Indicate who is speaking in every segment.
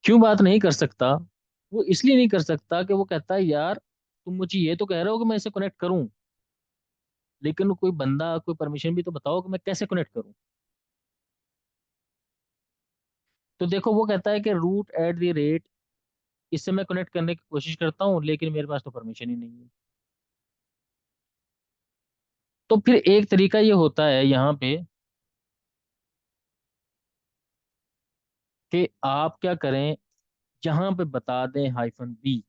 Speaker 1: क्यों बात नहीं कर सकता? वो इसलिए नहीं कर सकता कि वो कहता है यार तुम मुझे ये तो कह रहे हो कि मैं इसे कनेक्ट करूं, लेकिन कोई बंदा कोई परमिशन भी तो बताओ कि मैं कैसे कनेक्ट करूं। तो देखो वो कहता है कि रूट एट द रेट, इससे मैं कनेक्ट करने की कोशिश करता हूँ लेकिन मेरे पास तो परमिशन ही नहीं है। तो फिर एक तरीका ये होता है यहाँ पे कि आप क्या करें, यहाँ पे बता दें -b,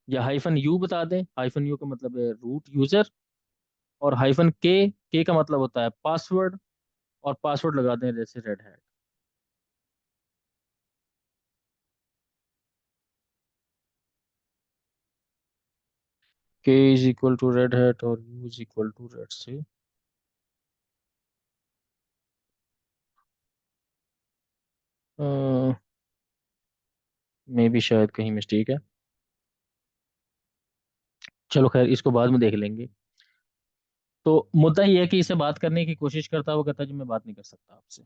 Speaker 1: या -u बता दें। -u का मतलब है रूट यूजर, और -k का मतलब होता है पासवर्ड, और पासवर्ड लगा दें जैसे Red Hat. k is equal to Red Hat और u is equal to red से। मे भी शायद कहीं मिस्टेक है। चलो खैर इसको बाद में देख लेंगे। तो मुद्दा ये है कि इसे बात करने की कोशिश करता है, वो कहता है जी मैं बात नहीं कर सकता आपसे।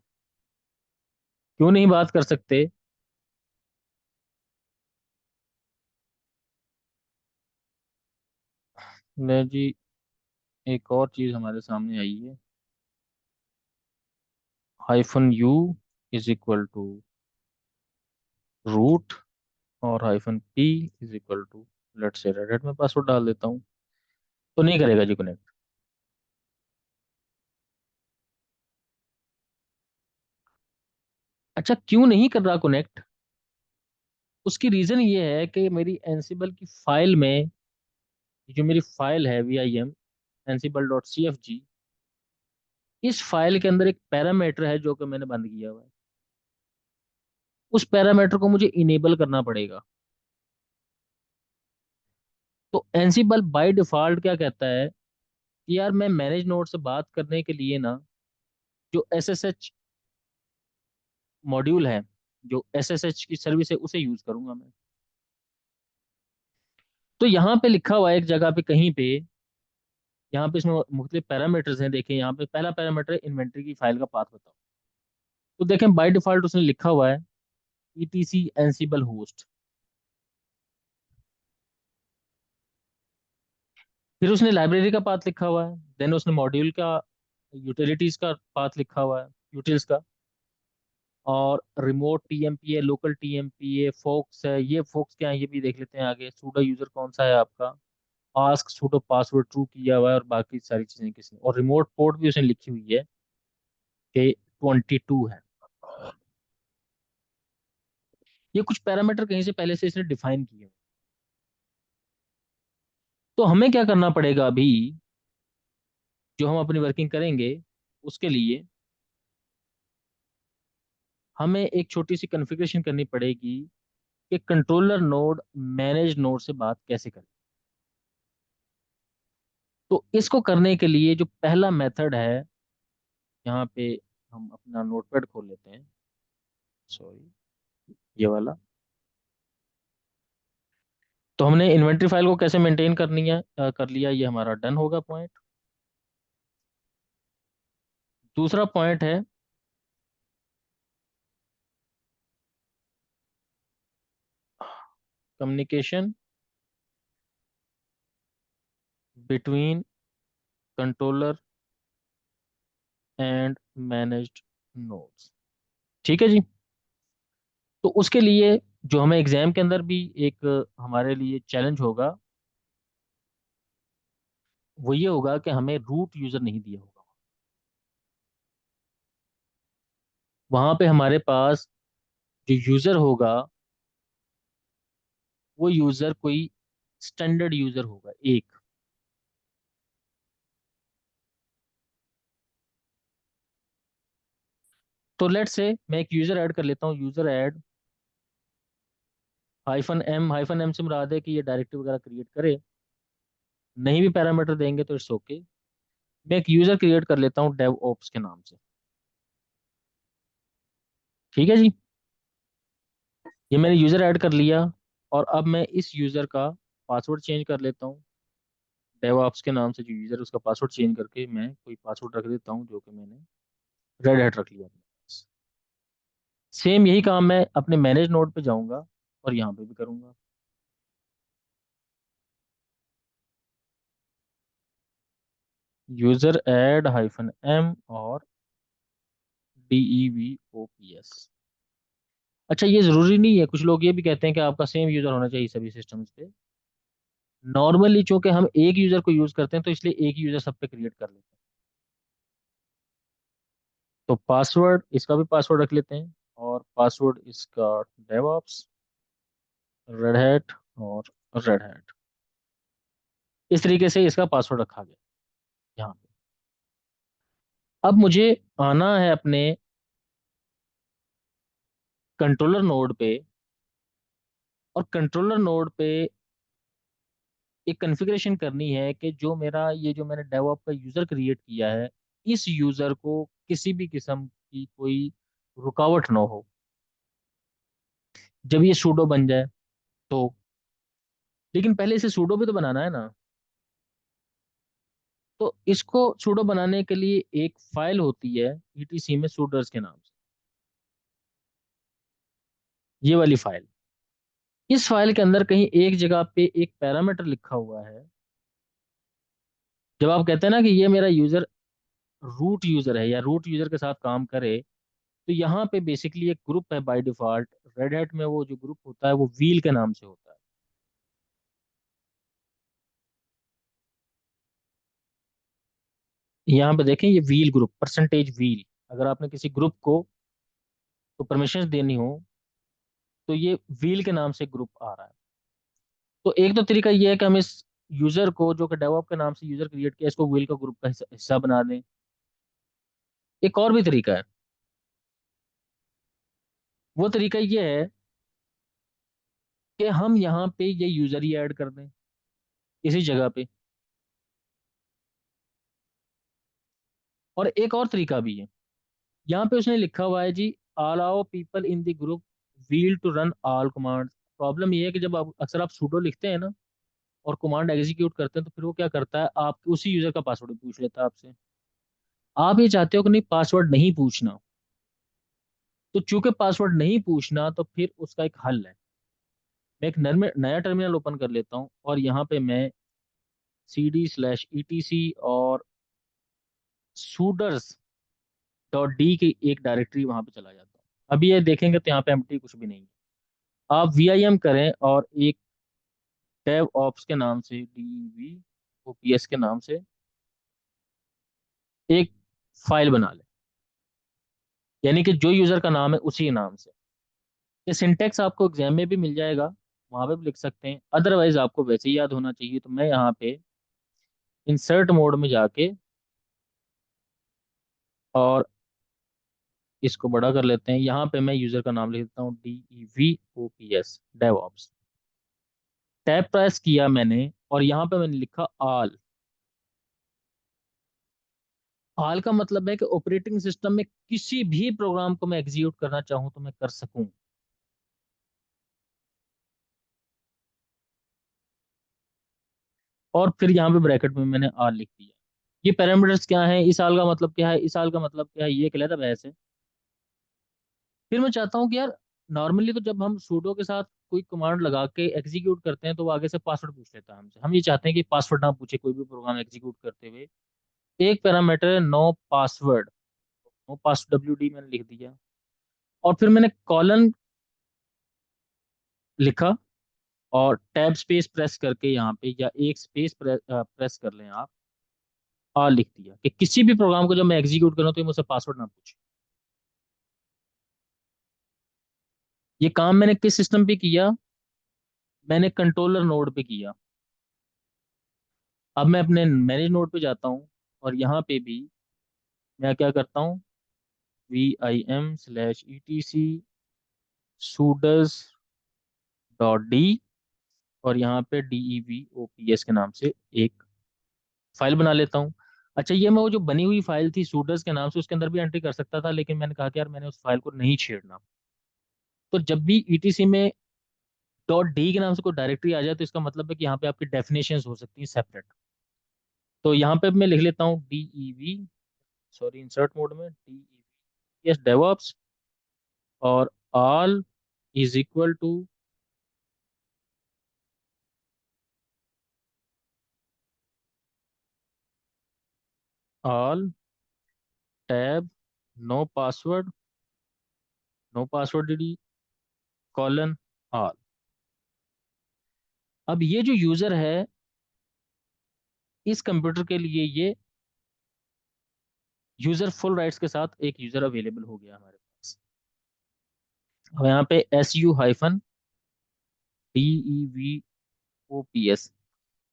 Speaker 1: क्यों नहीं बात कर सकते? मैं जी, एक और चीज हमारे सामने आई है। -u is equal to root, और -p is equal to, let's say Red Hat में पासवर्ड डाल देता हूँ। तो नहीं करेगा जी कनेक्ट। अच्छा, क्यों नहीं कर रहा कनेक्ट? उसकी रीजन ये है कि मेरी एनसिबल की फाइल में, जो मेरी फाइल है vim ansible.cfg, इस फाइल के अंदर एक पैरामीटर है जो कि मैंने बंद किया हुआ है। उस पैरामीटर को मुझे इनेबल करना पड़ेगा। तो एनसिबल बाय डिफॉल्ट क्या कहता है कि यार मैं मैनेज नोड से बात करने के लिए ना, जो एसएसएच मॉड्यूल है, जो एसएसएच की सर्विस है, उसे यूज करूंगा मैं। तो यहाँ पे लिखा हुआ है एक जगह पे कहीं पे, यहाँ पे इसमें मुख्तलिफ पैरामीटर्स हैं। देखें यहाँ पे पहला पैरामीटर है इन्वेंट्री की फाइल का पाथ बताओ। तो देखें बाय डिफॉल्ट उसने लिखा हुआ है ईटीसी एनसिबल होस्ट। फिर उसने लाइब्रेरी का पाथ लिखा हुआ है, देन उसने मॉड्यूल का, यूटिलिटीज का पाथ लिखा हुआ है, यूटिल्स का। और रिमोट टीएमपी है, लोकल टीएमपी है, फोक्स है। ये फोक्स क्या है ये भी देख लेते हैं आगे। सूडो यूजर कौन सा है आपका, आस्क सूडो पासवर्ड ट्रू किया हुआ है, और बाकी सारी चीजें किसने, और रिमोट पोर्ट भी उसने लिखी हुई है कि 22 है। ये कुछ पैरामीटर कहीं से पहले से इसने डिफाइन किए हैं। तो हमें क्या करना पड़ेगा अभी, जो हम अपनी वर्किंग करेंगे उसके लिए हमें एक छोटी सी कॉन्फ़िगरेशन करनी पड़ेगी कि कंट्रोलर नोड मैनेज नोड से बात कैसे करें। तो इसको करने के लिए जो पहला मेथड है, यहाँ पे हम अपना नोटपैड खोल लेते हैं, सॉरी ये वाला। तो हमने इन्वेंट्री फाइल को कैसे मेंटेन करनी है, कर लिया, ये हमारा डन होगा पॉइंट। दूसरा पॉइंट है communication between controller and managed nodes. ठीक है जी। तो उसके लिए जो हमें एग्जाम के अंदर भी एक हमारे लिए चैलेंज होगा, वो ये होगा कि हमें रूट यूजर नहीं दिया होगा। वहां पे हमारे पास जो यूजर होगा, वो यूजर कोई स्टैंडर्ड यूजर होगा एक। तो लेट से मैं एक यूजर ऐड कर लेता हूँ, यूजर ऐड -m से मुराद है कि ये डायरेक्टरी वगैरह क्रिएट करे। नहीं भी पैरामीटर देंगे तो इट्स ओके। मैं एक यूजर क्रिएट कर लेता हूँ डेव ओप्स के नाम से। ठीक है जी। ये मैंने यूजर ऐड कर लिया, और अब मैं इस यूजर का पासवर्ड चेंज कर लेता हूँ। डेवऑप्स के नाम से जो यूजर उसका पासवर्ड चेंज करके मैं कोई पासवर्ड रख देता हूँ जो कि मैंने रेड हैट रख लिया। सेम यही काम मैं अपने मैनेज नोड पे जाऊंगा और यहाँ पे भी करूंगा। यूजर ऐड हाइफन एम और DEVOPS। अच्छा, ये जरूरी नहीं है, कुछ लोग ये भी कहते हैं कि आपका सेम यूजर होना चाहिए सभी सिस्टम्स पे। नॉर्मली चूंकि हम एक यूजर को यूज करते हैं तो इसलिए एक यूजर सब पे क्रिएट कर लेते हैं। तो पासवर्ड, इसका भी पासवर्ड रख लेते हैं, और पासवर्ड इसका डेवऑप्स रेड हैट और रेड हैट। इस तरीके से इसका पासवर्ड रखा गया यहाँ पे। अब मुझे आना है अपने कंट्रोलर नोड पे, और कंट्रोलर नोड पे एक कॉन्फ़िगरेशन करनी है कि जो मेरा ये जो मैंने डेवऑप का यूजर क्रिएट किया है, इस यूजर को किसी भी किस्म की कोई रुकावट ना हो। जब ये सूडो बन जाए तो, लेकिन पहले इसे सूडो भी तो बनाना है ना। तो इसको सूडो बनाने के लिए एक फाइल होती है ईटीसी में सूडर्स के नाम से, ये वाली फाइल। इस फाइल के अंदर कहीं एक जगह पे एक पैरामीटर लिखा हुआ है। जब आप कहते हैं ना कि ये मेरा यूजर रूट यूजर है या रूट यूजर के साथ काम करे, तो यहाँ पे बेसिकली एक ग्रुप है बाय डिफॉल्ट। रेड हैट में वो जो ग्रुप होता है वो व्हील के नाम से होता है। यहाँ पे देखें, ये व्हील ग्रुप, परसेंटेज व्हील। अगर आपने किसी ग्रुप को परमिशन देनी हो तो ये व्हील के नाम से ग्रुप आ रहा है। तो एक तो तरीका ये है कि हम इस यूजर को, जो कि डेवऑप के नाम से यूजर क्रिएट किया, इसको व्हील का ग्रुप का हिस्सा बना दें। एक और भी तरीका है। वो तरीका ये है कि हम यहाँ पे ये यूजर ही ऐड कर दें इसी जगह पे। और एक और तरीका भी है, यहाँ पे उसने लिखा हुआ है जी, allow people in the group wheel to run all command. Problem ये है कि जब आप अक्सर आप सुडो लिखते हैं ना और कमांड एग्जीक्यूट करते हैं, तो फिर वो क्या करता है, आप उसी यूजर का पासवर्ड पूछ लेता है आपसे। आप ये चाहते हो कि नहीं, पासवर्ड नहीं पूछना। तो चूंकि पासवर्ड नहीं पूछना, तो फिर उसका एक हल है। मैं एक नया टर्मिनल ओपन कर लेता हूँ, और यहाँ पे मैं CD/etc और सूडर्स .d की एक डायरेक्टरी वहां पे चला जाता हूँ। अभी ये देखेंगे तो यहाँ पे एम्प्टी कुछ भी नहीं है। आप VIM करें और एक डेव ऑप्स के नाम से, DEVOPS के नाम से एक फाइल बना लें, यानी कि जो यूजर का नाम है उसी नाम से। ये सिंटेक्स आपको एग्जाम में भी मिल जाएगा, वहां पे भी लिख सकते हैं, अदरवाइज आपको वैसे ही याद होना चाहिए। तो मैं यहाँ पे इंसर्ट मोड में जाके और इसको बड़ा कर लेते हैं। यहाँ पे मैं यूजर का नाम लिख देता हूँ DEVOPS डेवऑप्स। टैब प्रेस किया मैंने, और यहाँ पे मैंने लिखा ऑल। ऑल का मतलब है कि ऑपरेटिंग सिस्टम में किसी भी प्रोग्राम को मैं एग्जीक्यूट करना चाहूँ तो मैं कर सकूं। और फिर यहाँ पे ब्रैकेट में मैंने आर लिख दिया। ये पैरामीटर्स क्या है, इस आल का मतलब क्या है, इस आल का मतलब क्या है, ये कहलाता बहस है। फिर मैं चाहता हूँ कि यार, नॉर्मली तो जब हम सूडो के साथ कोई कमांड लगा के एग्जीक्यूट करते हैं तो वो आगे से पासवर्ड पूछ लेता है हमसे। हम ये चाहते हैं कि पासवर्ड ना पूछे कोई भी प्रोग्राम एग्जीक्यूट करते हुए। एक पैरामीटर है नो पासवर्ड। नो पास WD मैंने लिख दिया, और फिर मैंने कॉलन लिखा, और टैब स्पेस प्रेस करके यहाँ पे, या एक स्पेस प्रेस कर लें आप, और लिख दिया कि किसी भी प्रोग्राम को जब मैं एग्जीक्यूट करूँ तो ये मुझसे पासवर्ड ना पूछे। ये काम मैंने किस सिस्टम पे किया, मैंने कंट्रोलर नोड पे किया। अब मैं अपने मैनेज नोड पे जाता हूँ, और यहाँ पे भी मैं क्या करता हूँ, VIM/etc सूडस .d, और यहाँ पे DEVOPS के नाम से एक फाइल बना लेता हूँ। अच्छा, ये मैं वो जो बनी हुई फाइल थी सूडर्स के नाम से, उसके अंदर भी एंट्री कर सकता था, लेकिन मैंने कहा कि यार मैंने उस फाइल को नहीं छेड़ना। तो जब भी ETC में .d के नाम से कोई डायरेक्टरी आ जाए, तो इसका मतलब है कि यहाँ पे आपकी डेफिनेशंस हो सकती है सेपरेट। तो यहाँ पे मैं लिख लेता हूँ DEV, सॉरी इंसर्ट मोड में DEV, यस डेवऑप्स, और all is equal to all tab no password, no password D colon all. अब ये जो यूजर है, इस कंप्यूटर के लिए ये यूजर फुल राइट्स के साथ एक यूजर अवेलेबल हो गया हमारे पास। अब यहाँ पे SU-DEVOPS,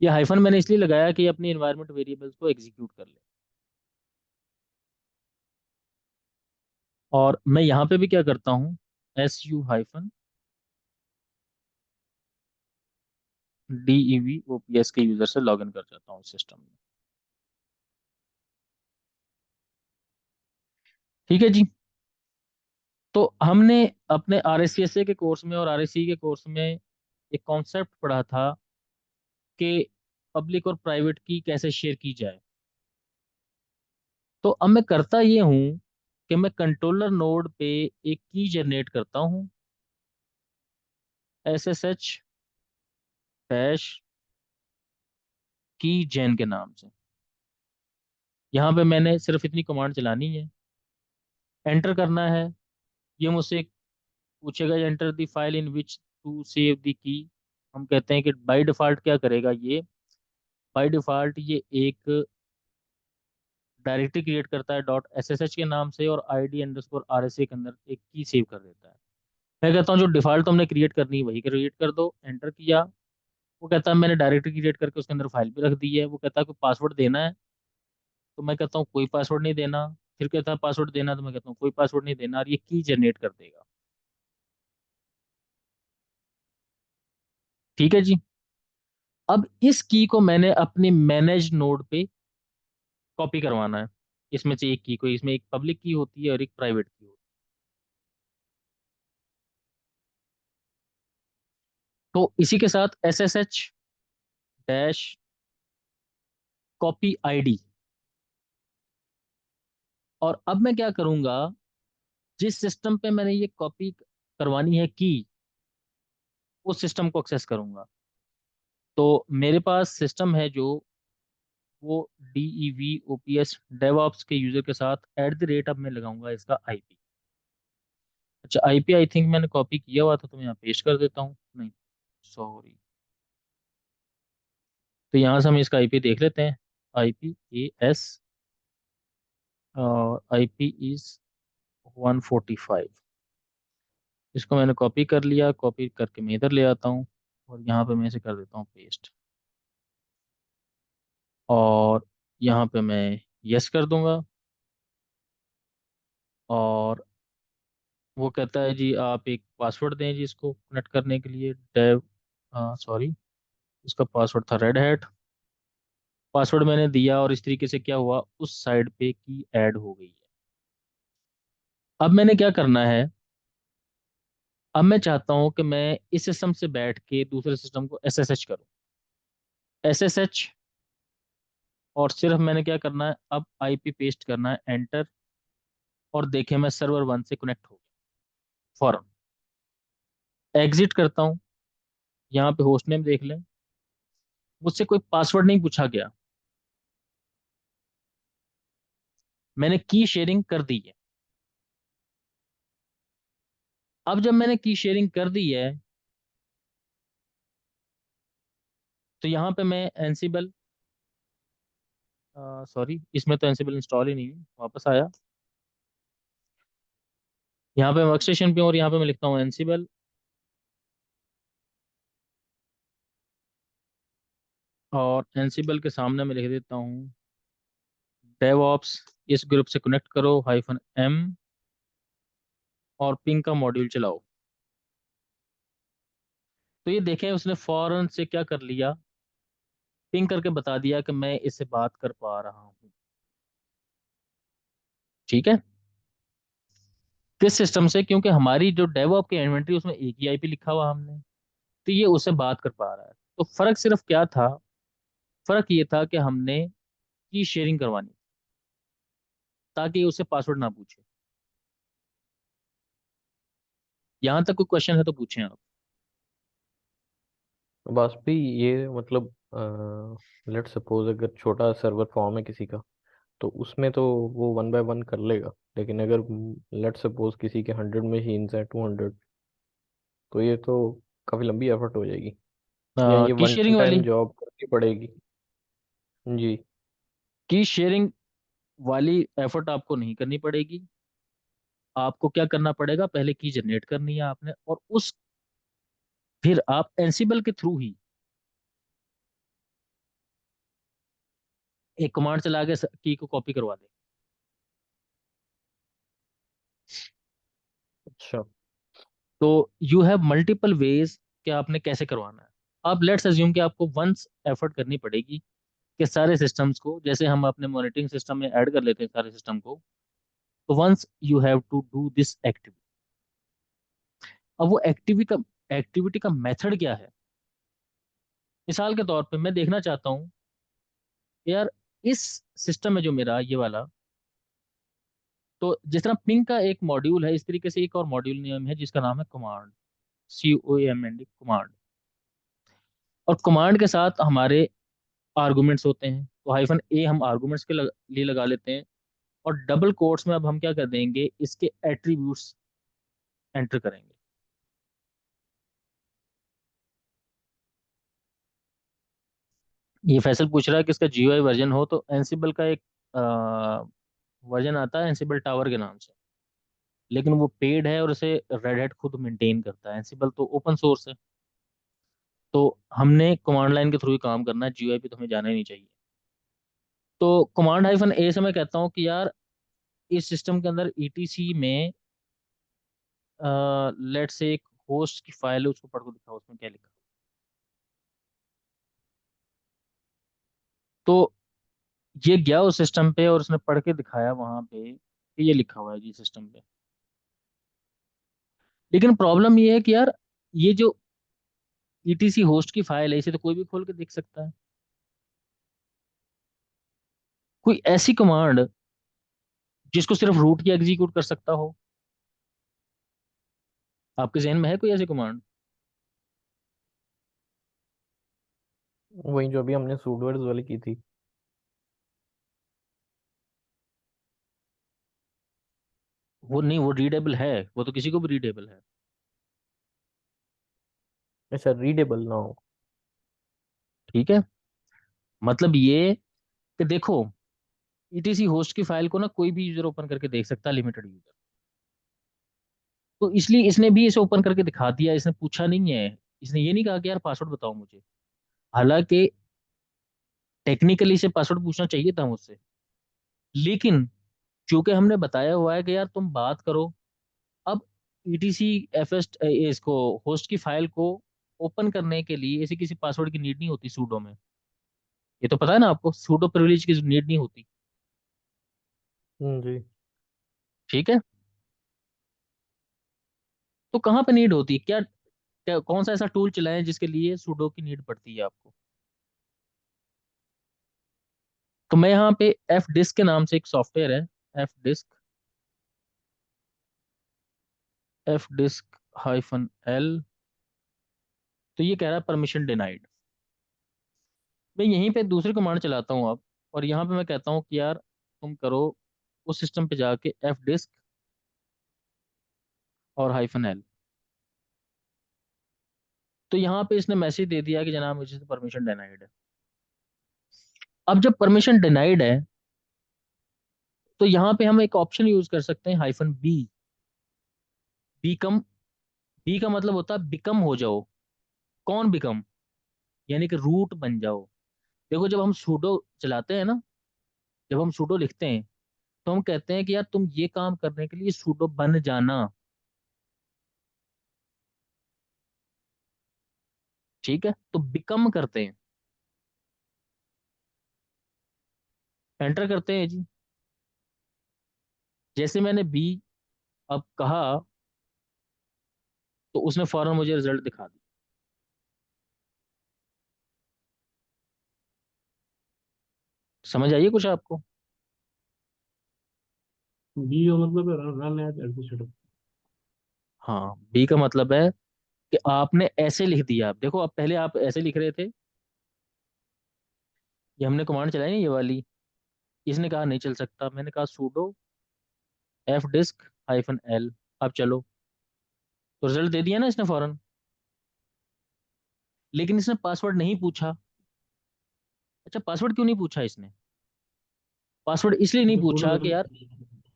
Speaker 1: ये हाइफन मैंने इसलिए लगाया कि ये अपनी इन्वायरमेंट वेरिएबल्स को एग्जीक्यूट कर ले। और मैं यहाँ पे भी क्या करता हूँ, SU-DEVOPS के यूजर से लॉगिन कर जाता हूँ सिस्टम में। ठीक है जी। तो हमने अपने RSCSA के कोर्स में और RSC के कोर्स में एक कॉन्सेप्ट पढ़ा था कि पब्लिक और प्राइवेट की कैसे शेयर की जाए। तो अब मैं करता ये हूँ कि मैं कंट्रोलर नोड पे एक की जनरेट करता हूँ, SSH- की जैन के नाम से। यहाँ पे मैंने सिर्फ इतनी कमांड चलानी है, एंटर करना है। ये मुझसे पूछेगा enter the file in which to save the key. हम कहते हैं कि बाय डिफॉल्ट क्या करेगा ये, बाय डिफॉल्ट ये एक डायरेक्टरी क्रिएट करता है .ssh के नाम से, और ID_RSA के अंदर एक की सेव कर देता है। मैं कहता हूँ जो डिफॉल्ट तुमने क्रिएट करनी है वही क्रिएट कर दो, एंटर किया। वो कहता है मैंने डायरेक्टरी क्रिएट करके उसके अंदर फाइल भी रख दी है। वो कहता है कोई पासवर्ड देना है, तो मैं कहता हूँ कोई पासवर्ड नहीं देना। फिर कहता है पासवर्ड देना, तो मैं कहता हूँ कोई पासवर्ड नहीं देना, और ये की जनरेट कर देगा। ठीक है जी। अब इस की को मैंने अपने मैनेज नोड पे कॉपी करवाना है। इसमें से एक की को, इसमें एक पब्लिक की होती है और एक प्राइवेट की होती है। तो इसी के साथ SSH- कॉपी ID। और अब मैं क्या करूंगा, जिस सिस्टम पे मैंने ये कॉपी करवानी है की, उस सिस्टम को एक्सेस करूंगा। तो मेरे पास सिस्टम है जो, वो DEVOPS डेवऑप्स के यूजर के साथ @ अब मैं लगाऊंगा इसका IP। अच्छा IP आई थिंक मैंने कॉपी किया हुआ था, तो मैं यहाँ पेस्ट कर देता हूँ। नहीं, सॉरी। तो यहाँ से हम इसका IP देख लेते हैं। IPAS और IP इज 145। इसको मैंने कॉपी कर लिया, कॉपी करके मैं इधर ले आता हूँ, और यहाँ पे मैं इसे कर देता हूँ पेस्ट। और यहाँ पे मैं यस कर दूंगा। और वो कहता है जी आप एक पासवर्ड दें जी इसको कनेक्ट करने के लिए, डेव, सॉरी, इसका पासवर्ड था रेड हैट। पासवर्ड मैंने दिया, और इस तरीके से क्या हुआ, उस साइड पे की ऐड हो गई है। अब मैंने क्या करना है, अब मैं चाहता हूँ कि मैं इस सिस्टम से बैठ के दूसरे सिस्टम को SSH करूँ। SSH, और सिर्फ मैंने क्या करना है, अब IP पेस्ट करना है, एंटर। और देखें मैं सर्वर 1 से कनेक्ट हो गया फॉरन। एग्जिट करता हूँ, यहाँ पे होस्ट नेम देख लें, मुझसे कोई पासवर्ड नहीं पूछा गया, मैंने की शेयरिंग कर दी है। अब जब मैंने की शेयरिंग कर दी है, तो यहाँ पे मैं एनसिबल, सॉरी इसमें तो एनसिबल इंस्टॉल ही नहीं है, वापस आया। यहाँ पे वर्क स्टेशन पे हूँ, और यहाँ पे मैं लिखता हूँ एनसिबल। और एनसिबल के सामने मैं लिख देता हूँ डेवऑप्स, इस ग्रुप से कनेक्ट करो -m, और पिंग का मॉड्यूल चलाओ। तो ये देखें उसने फौरन से क्या कर लिया, पिंग करके बता दिया कि मैं इससे बात कर पा रहा हूँ। ठीक है। किस सिस्टम से, क्योंकि हमारी जो डेवऑप की इन्वेंटरी उसमें एक ही IP लिखा हुआ हमने, तो ये उससे बात कर पा रहा है। तो फर्क सिर्फ क्या था, फर्क ये था कि हमने की शेयरिंग करवानी, ताकि उससे पासवर्ड ना पूछे। यहाँ तक कोई क्वेश्चन है तो पूछें आप।
Speaker 2: बस भी ये मतलब लेट सपोज अगर छोटा सर्वर फॉर्म है किसी का, तो उसमें तो वो वन बाय वन कर लेगा, लेकिन अगर लेट सपोज किसी के 100 मशीन्स हैं, 200, तो ये तो काफ़ी लंबी एफर्ट हो जाएगी, या ये
Speaker 1: की
Speaker 2: वन
Speaker 1: शेयरिंग
Speaker 2: टाइम
Speaker 1: वाली,
Speaker 2: जॉब करनी पड़ेगी। जी।
Speaker 1: की शेयरिंग वाली एफर्ट आपको नहीं करनी पड़ेगी। आपको क्या करना पड़ेगा, पहले की जनरेट करनी है आपने, और उस फिर आप एंसिबल के थ्रू ही एक कमांड चला के की को कॉपी करवा दें।
Speaker 2: अच्छा।
Speaker 1: तो यू हैव मल्टीपल वेज कि आपने कैसे करवाना है। अब लेट्स अज्यूम कि आपको वंस एफर्ट करनी पड़ेगी कि सारे सिस्टम्स को, जैसे हम अपने मॉनिटरिंग सिस्टम में ऐड कर लेते हैं सारे सिस्टम को, तो once you have to do this activity. अब वो एक्टिविटी का मेथड क्या है। मिसाल के तौर पे मैं देखना चाहता हूँ यार, इस सिस्टम में जो मेरा ये वाला, तो जिस तरह पिंग का एक मॉड्यूल है, इस तरीके से एक और मॉड्यूल नेम है जिसका नाम है कमांड, COMAND, कमांड। और कमांड के साथ हमारे आर्गुमेंट्स होते हैं, तो -A हम आर्गुमेंट्स के लिए लगा लेते हैं। और डबल कोट्स में अब हम क्या कर देंगे, इसके एट्रीब्यूट्स एंटर करेंगे। ये फैसल पूछ रहा है कि इसका GUI वर्जन हो, तो एंसिबल का एक वर्जन आता है एंसिबल टावर के नाम से, लेकिन वो पेड है और उसे रेड हैट खुद मेंटेन करता है। एंसिबल तो ओपन सोर्स है। तो हमने कमांड लाइन के थ्रू ही काम करना है, GUI पे तो हमें जाना ही नहीं चाहिए। तो कमांड -A से मैं कहता हूँ कि यार, इस सिस्टम के अंदर ETC में लेट से एक होस्ट की फाइल है, उसको पढ़ के दिखाओ उसमें क्या लिखा। तो ये गया उस सिस्टम पे और उसने पढ़ के दिखाया वहां पे कि ये लिखा हुआ है जी सिस्टम पे। लेकिन प्रॉब्लम ये है कि यार, ये जो ETC होस्ट की फाइल है, इसे तो कोई भी खोल के देख सकता है। कोई ऐसी कमांड जिसको सिर्फ रूट ही एग्जीक्यूट कर सकता हो, आपके जहन में है कोई ऐसी कमांड?
Speaker 2: वही जो अभी हमने सूडवर्ड्स वाली की थी।
Speaker 1: वो नहीं, वो रीडेबल है, वो तो किसी को भी रीडेबल है।
Speaker 2: अच्छा, रीडेबल ना हो।
Speaker 1: ठीक है, मतलब ये कि देखो, ETC होस्ट की फाइल को ना कोई भी यूजर ओपन करके देख सकता है, लिमिटेड यूजर। तो इसलिए इसने भी इसे ओपन करके दिखा दिया, इसने पूछा नहीं है। इसने ये नहीं कहा कि यार पासवर्ड बताओ मुझे। हालांकि टेक्निकली इसे पासवर्ड पूछना चाहिए था मुझसे, लेकिन चूंकि हमने बताया हुआ है कि यार तुम बात करो। अब ETC FS इसको होस्ट की फाइल को ओपन करने के लिए ऐसे किसी पासवर्ड की नीड नहीं होती सूडो में। ये तो पता है ना आपको, सूडो प्रिविलेज की नीड नहीं होती।
Speaker 2: जी।
Speaker 1: ठीक है, तो कहाँ पे नीड होती है, कौन सा ऐसा टूल चलाएं जिसके लिए सूडो की नीड पड़ती है आपको। तो मैं यहाँ पे F डिस्क के नाम से एक सॉफ्टवेयर है, F डिस्क, F disk-L। तो ये कह रहा है परमिशन डिनाइड। मैं यहीं पे दूसरी कमांड चलाता हूँ अब, और यहाँ पे मैं कहता हूँ कि यार तुम करो उस सिस्टम पे जाके F डिस्क और -L। तो यहाँ पे इसने मैसेज दे दिया कि जनाब मुझे परमिशन डिनाइड है। अब जब परमिशन डिनाइड है, तो यहाँ पे हम एक ऑप्शन यूज कर सकते हैं -B। बीकम, बी का मतलब होता है बिकम हो जाओ। कौन बिकम? यानी कि रूट बन जाओ। देखो, जब हम सूडो चलाते हैं ना, जब हम सूडो लिखते हैं, तो हम कहते हैं कि यार तुम ये काम करने के लिए सूडो बन जाना। ठीक है, तो बिकम करते हैं, एंटर करते हैं जी। जैसे मैंने बी अब कहा, तो उसने फौरन मुझे रिजल्ट दिखा दिया। समझ आइए कुछ आपको?
Speaker 3: बी का मतलब है रन एज एडमिनिस्ट्रेटर।
Speaker 1: हाँ, बी का मतलब है कि आपने ऐसे लिख दिया। देखो, अब पहले आप ऐसे लिख रहे थे, ये हमने कमांड चलाई ना ये वाली, इसने कहा नहीं चल सकता, मैंने कहा sudo F disk hyphen L. अब चलो, तो रिजल्ट दे दिया ना इसने फौरन। लेकिन इसने पासवर्ड नहीं पूछा। अच्छा, पासवर्ड क्यों नहीं पूछा इसने? पासवर्ड इसलिए नहीं
Speaker 3: तो
Speaker 1: पूछा
Speaker 3: सुडो
Speaker 1: कि यार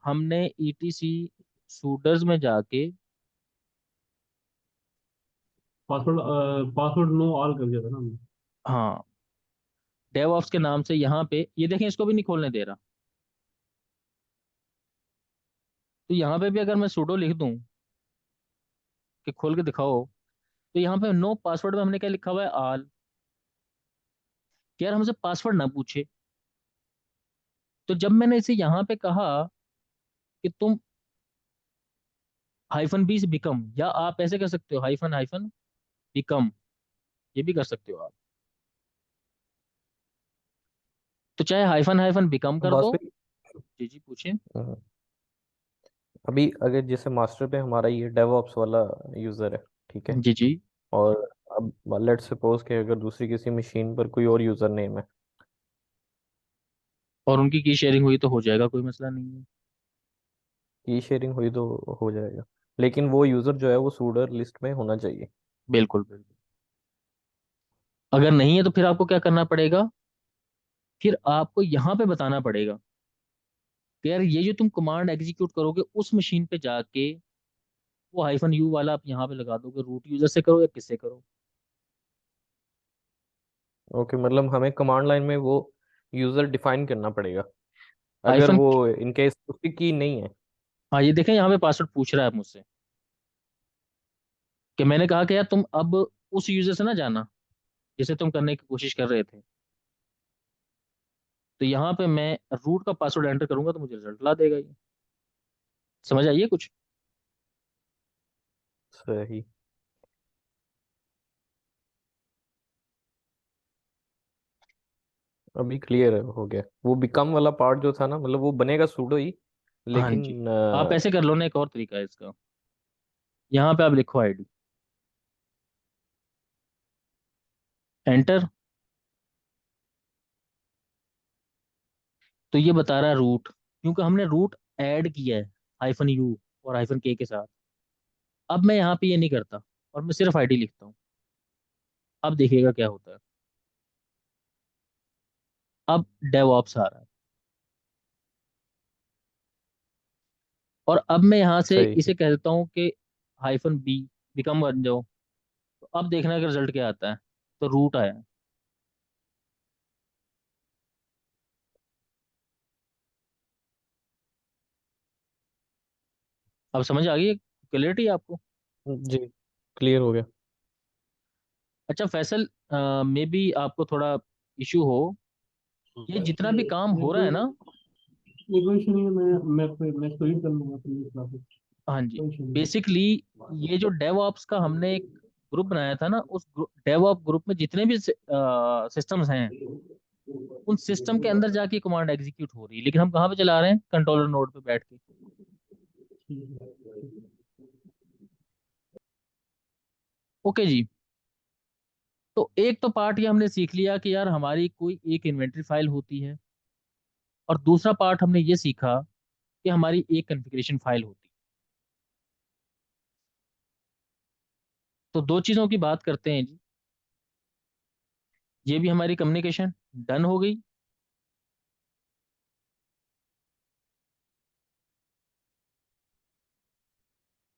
Speaker 1: हमने ईटीसी सूडर्स में जाके,
Speaker 3: पासवर्ड पासवर्ड नो ऑल कर दिया था ना हमने।
Speaker 1: हाँ, डेवऑप्स के नाम से यहाँ पे ये देखें, इसको भी नहीं खोलने दे रहा। तो यहाँ पे भी अगर मैं sudo लिख दूं कि खोल के दिखाओ, तो यहाँ पे नो पासवर्ड में हमने क्या लिखा हुआ है, ऑल। यार हमसे पासवर्ड ना पूछे। तो जब मैंने इसे यहाँ पे कहा कि तुम हाइफन बी से बिकम, या आप ऐसे कर सकते हो हाइफन हाइफन बिकम, ये भी कर सकते हो आप। तो चाहे हाइफन हाइफन बिकम कर
Speaker 2: बस
Speaker 1: दो।
Speaker 2: भाई,
Speaker 1: जी जी पूछिए।
Speaker 2: अभी अगर जैसे मास्टर पे हमारा ये डेवऑप्स वाला यूजर है, ठीक है,
Speaker 1: जी जी।
Speaker 2: और अब लेट्स सपोज कि अगर दूसरी किसी मशीन पर कोई और यूजर नेम है।
Speaker 1: और उनकी की शेयरिंग हुई तो हो जाएगा, कोई मसला नहीं है।
Speaker 2: की शेयरिंग हुई तो हो जाएगा, लेकिन वो यूजर जो है वो सूडर लिस्ट में होना चाहिए।
Speaker 1: बिल्कुल बिल्कुल। अगर नहीं है तो फिर आपको क्या करना पड़ेगा? फिर आपको यहाँ पे बताना पड़ेगा कि यार ये जो तुम कमांड एग्जीक्यूट करोगे उस मशीन पे जाके, वो हाइफन यू वाला आप यहाँ पे लगा दोगे, रूट यूजर से करो या किससे करो।
Speaker 2: ओके, मतलब हमें कमांड लाइन में वो यूजर डिफाइन करना पड़ेगा अगर
Speaker 1: हाइफन,
Speaker 2: वो इनकेस उसकी की नहीं है।
Speaker 1: हाँ ये देखें यहाँ पे पासवर्ड पूछ रहा है मुझसे, कि मैंने कहा कि यार तुम अब उस यूजर से ना जाना जिसे तुम करने की कोशिश कर रहे थे। तो यहाँ पे मैं रूट का पासवर्ड एंटर करूंगा तो मुझे रिजल्ट ला देगा ये। समझ आइए कुछ?
Speaker 2: सही। अभी क्लियर हो गया, वो बिकम वाला पार्ट जो था ना, मतलब वो बनेगा सूडो ही,
Speaker 1: हाँ जी।
Speaker 2: लेकिन
Speaker 1: आप ऐसे कर लो ना, एक और तरीका है इसका। यहाँ पे आप लिखो आईडी, एंटर। तो ये बता रहा है रूट, क्योंकि हमने रूट ऐड किया है हाइफन यू और हाइफन के साथ। अब मैं यहाँ पे ये नहीं करता, और मैं सिर्फ आईडी लिखता हूँ। अब देखिएगा क्या होता है। अब डेवऑप्स आ रहा है, और अब मैं यहाँ से
Speaker 2: सही।
Speaker 1: इसे कह देता हूँ कि हाइफन बी बिकम बन जाओ। तो अब देखना कि रिजल्ट क्या आता है। तो रूट आया। अब समझ आ गई क्लियरिटी आपको?
Speaker 2: जी, क्लियर हो गया।
Speaker 1: अच्छा फैसल, मे बी आपको थोड़ा इशू हो, ये जितना भी काम
Speaker 3: नहीं
Speaker 1: हो रहा
Speaker 3: कोई
Speaker 1: है ना।
Speaker 3: नहीं, कोई इशू नहीं है। मैं तो ही कर लूंगा अपनी क्लासेस।
Speaker 1: हाँ जी।
Speaker 3: कोई इशू नहीं है।
Speaker 1: बेसिकली ये जो डेवऑप्स का हमने एक ग्रुप बनाया था ना, उस डेवऑप ग्रुप में जितने भी सिस्टम्स हैं, उन सिस्टम के अंदर जाके कमांड एग्जीक्यूट हो रही है, लेकिन हम कहाँ पे चला रहे हैं, कंट्रोलर नोड पे बैठ के।
Speaker 3: ठीक है।
Speaker 1: ओके जी। तो एक तो पार्ट ये हमने सीख लिया कि यार हमारी कोई एक इन्वेंट्री फाइल होती है, और दूसरा पार्ट हमने ये सीखा कि हमारी एक कॉन्फ़िगरेशन फाइल होती है। तो दो चीज़ों की बात करते हैं जी। ये भी हमारी कम्युनिकेशन डन हो गई।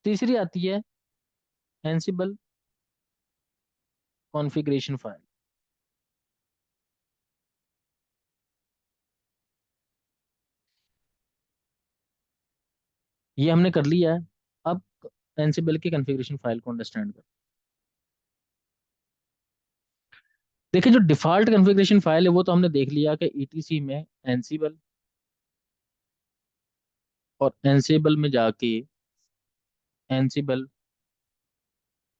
Speaker 1: तीसरी आती है एंसिबल कॉन्फ़िगरेशन फाइल। ये हमने कर लिया है। अब एंसिबल की कॉन्फ़िगरेशन फाइल को अंडरस्टैंड कर। देखिए, जो डिफॉल्ट कॉन्फ़िगरेशन फाइल है वो तो हमने देख लिया कि ईटीसी में एंसिबल, और एंसिबल में जाके Ansible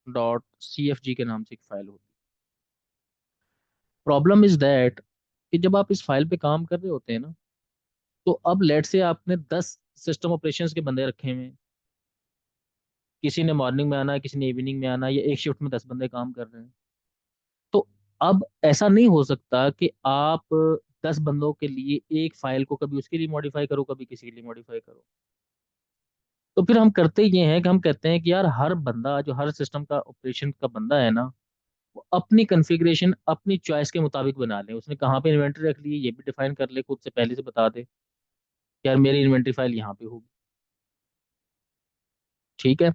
Speaker 1: dot C F G के नाम से एक फाइल होती है। प्रॉब्लम इज दैट कि जब आप इस फाइल पे काम कर रहे होते हैं ना, तो अब लेट से आपने 10 सिस्टम ऑपरेशंस के बंदे रखे हुए हैं। किसी ने मॉर्निंग में आना है, किसी ने इवनिंग में आना है, या एक शिफ्ट में 10 बंदे काम कर रहे हैं। तो अब ऐसा नहीं हो सकता कि आप 10 बंदों के लिए एक फाइल को कभी उसके लिए मॉडिफाई करो, कभी किसी के लिए मॉडिफाई करो। तो फिर हम करते ये हैं कि हम कहते हैं कि यार हर बंदा जो हर सिस्टम का ऑपरेशन का बंदा है ना, वो अपनी कॉन्फ़िगरेशन अपनी चॉइस के मुताबिक बना ले। उसने कहाँ पे इन्वेंट्री रख ली है ये भी डिफाइन कर ले, खुद से पहले से बता दे कि यार मेरी इन्वेंट्री फाइल यहाँ पे होगी। ठीक है।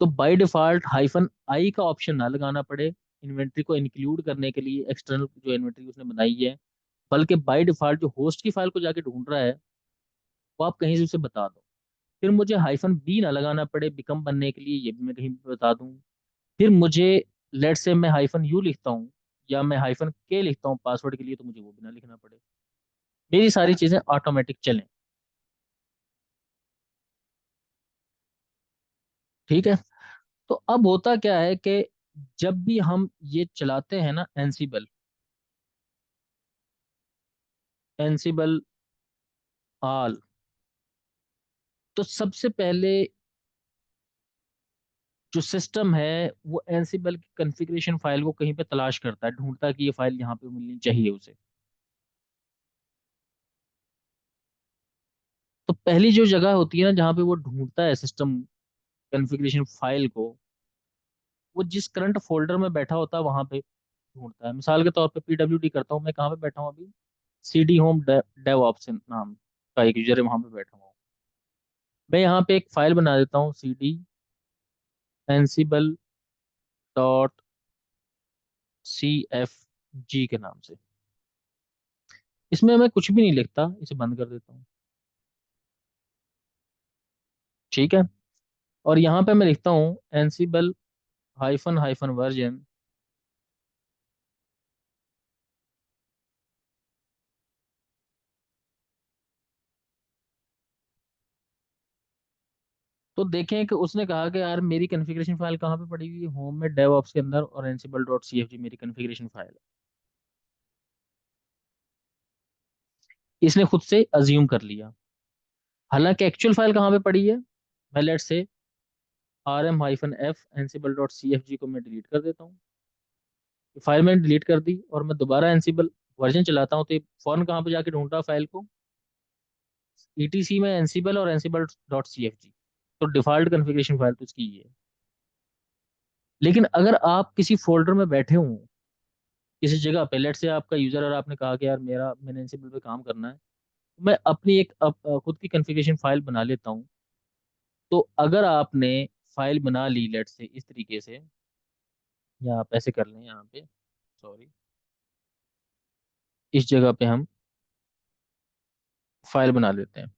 Speaker 1: तो बाय डिफॉल्ट हाइफन आई का ऑप्शन ना लगाना पड़े इन्वेंट्री को इंक्लूड करने के लिए एक्सटर्नल जो इन्वेंट्री उसने बनाई है, बल्कि बाय डिफॉल्ट जो होस्ट की फाइल को जाके ढूंढ रहा है वो आप कहीं से उसे बता दो। फिर मुझे हाइफन बी ना लगाना पड़े बिकम बनने के लिए, ये भी मैं कहीं पे बता दूं। फिर मुझे लेट से मैं हाइफन यू लिखता हूँ या मैं हाइफन के लिखता हूँ पासवर्ड के लिए, तो मुझे वो भी ना लिखना पड़े, मेरी सारी चीजें ऑटोमेटिक चलें। ठीक है। तो अब होता क्या है कि जब भी हम ये चलाते हैं ना एनसीबल, एनसीबल ऑल, तो सबसे पहले जो सिस्टम है वो एनसीबल की कॉन्फ़िगरेशन फाइल को कहीं पे तलाश करता है, ढूंढता है कि ये फाइल यहाँ पे मिलनी चाहिए उसे। तो पहली जो जगह होती है ना जहाँ पे वो ढूंढता है सिस्टम कॉन्फ़िगरेशन फाइल को, वो जिस करंट फोल्डर में बैठा होता है वहां पे ढूंढता है। मिसाल के तौर पे पीडब्ल्यूडी करता हूँ, मैं कहाँ पे बैठा हूँ अभी, सी डी होम डेव ऑप्शन नाम का एक यूजर है, वहां पे बैठा हूँ। मैं यहाँ पे एक फाइल बना देता हूँ, सी डी एनसीबल डॉट सी एफ जी के नाम से। इसमें मैं कुछ भी नहीं लिखता, इसे बंद कर देता हूँ। ठीक है। और यहाँ पे मैं लिखता हूँ एनसीबल हाइफन हाइफन वर्जन। तो देखें कि उसने कहा कि यार मेरी कॉन्फ़िगरेशन फाइल कहाँ पे पड़ी हुई है, होम में डेवऑप्स के अंदर, और Ansible dot C F G मेरी कॉन्फ़िगरेशन फाइल है। इसने खुद से अज्यूम कर लिया, हालांकि एक्चुअल फाइल कहाँ पे पड़ी है। मैं let's say R M hyphen F Ansible dot C F G को मैं डिलीट कर देता हूँ। फाइल मैंने डिलीट कर दी और मैं दोबारा एनसीबल वर्जन चलाता हूँ, तो ये फौरन कहाँ पे जाके ढूंढ रहा फाइल को, ईटीसी में एनसीबल और Ansible dot C F G. तो डिफॉल्ट कॉन्फ़िगरेशन फाइल तो इसकी ये है। लेकिन अगर आप किसी फोल्डर में बैठे हो किसी जगह पे, लेट से आपका यूजर और आपने कहा कि यार मैंने एनसीबल पे काम करना है, तो मैं अपनी एक खुद की कॉन्फ़िगरेशन फाइल बना लेता हूँ। तो अगर आपने फाइल बना ली लेट से इस तरीके से, या आप ऐसे कर लें यहाँ पे, सॉरी, इस जगह पे हम फाइल बना लेते हैं।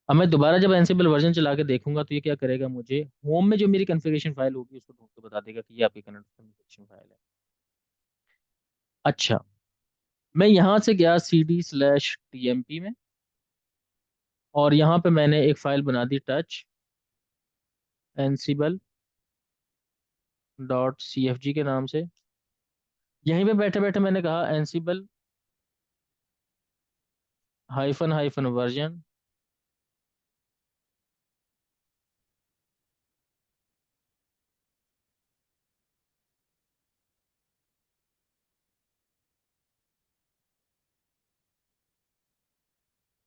Speaker 1: अब मैं दोबारा जब एनसिबल वर्जन चला के देखूंगा तो ये क्या करेगा, मुझे होम में जो मेरी कॉन्फ़िगरेशन फाइल होगी उसको ढूंढ के बता देगा कि ये आपकी कॉन्फ़िगरेशन फाइल है। अच्छा, मैं यहाँ से गया C D slash T M P में, और यहाँ पे मैंने एक फाइल बना दी touch Ansible dot C F G के नाम से। यहीं पे बैठे बैठे मैंने कहा एनसिबल हाइफन हाइफन वर्जन।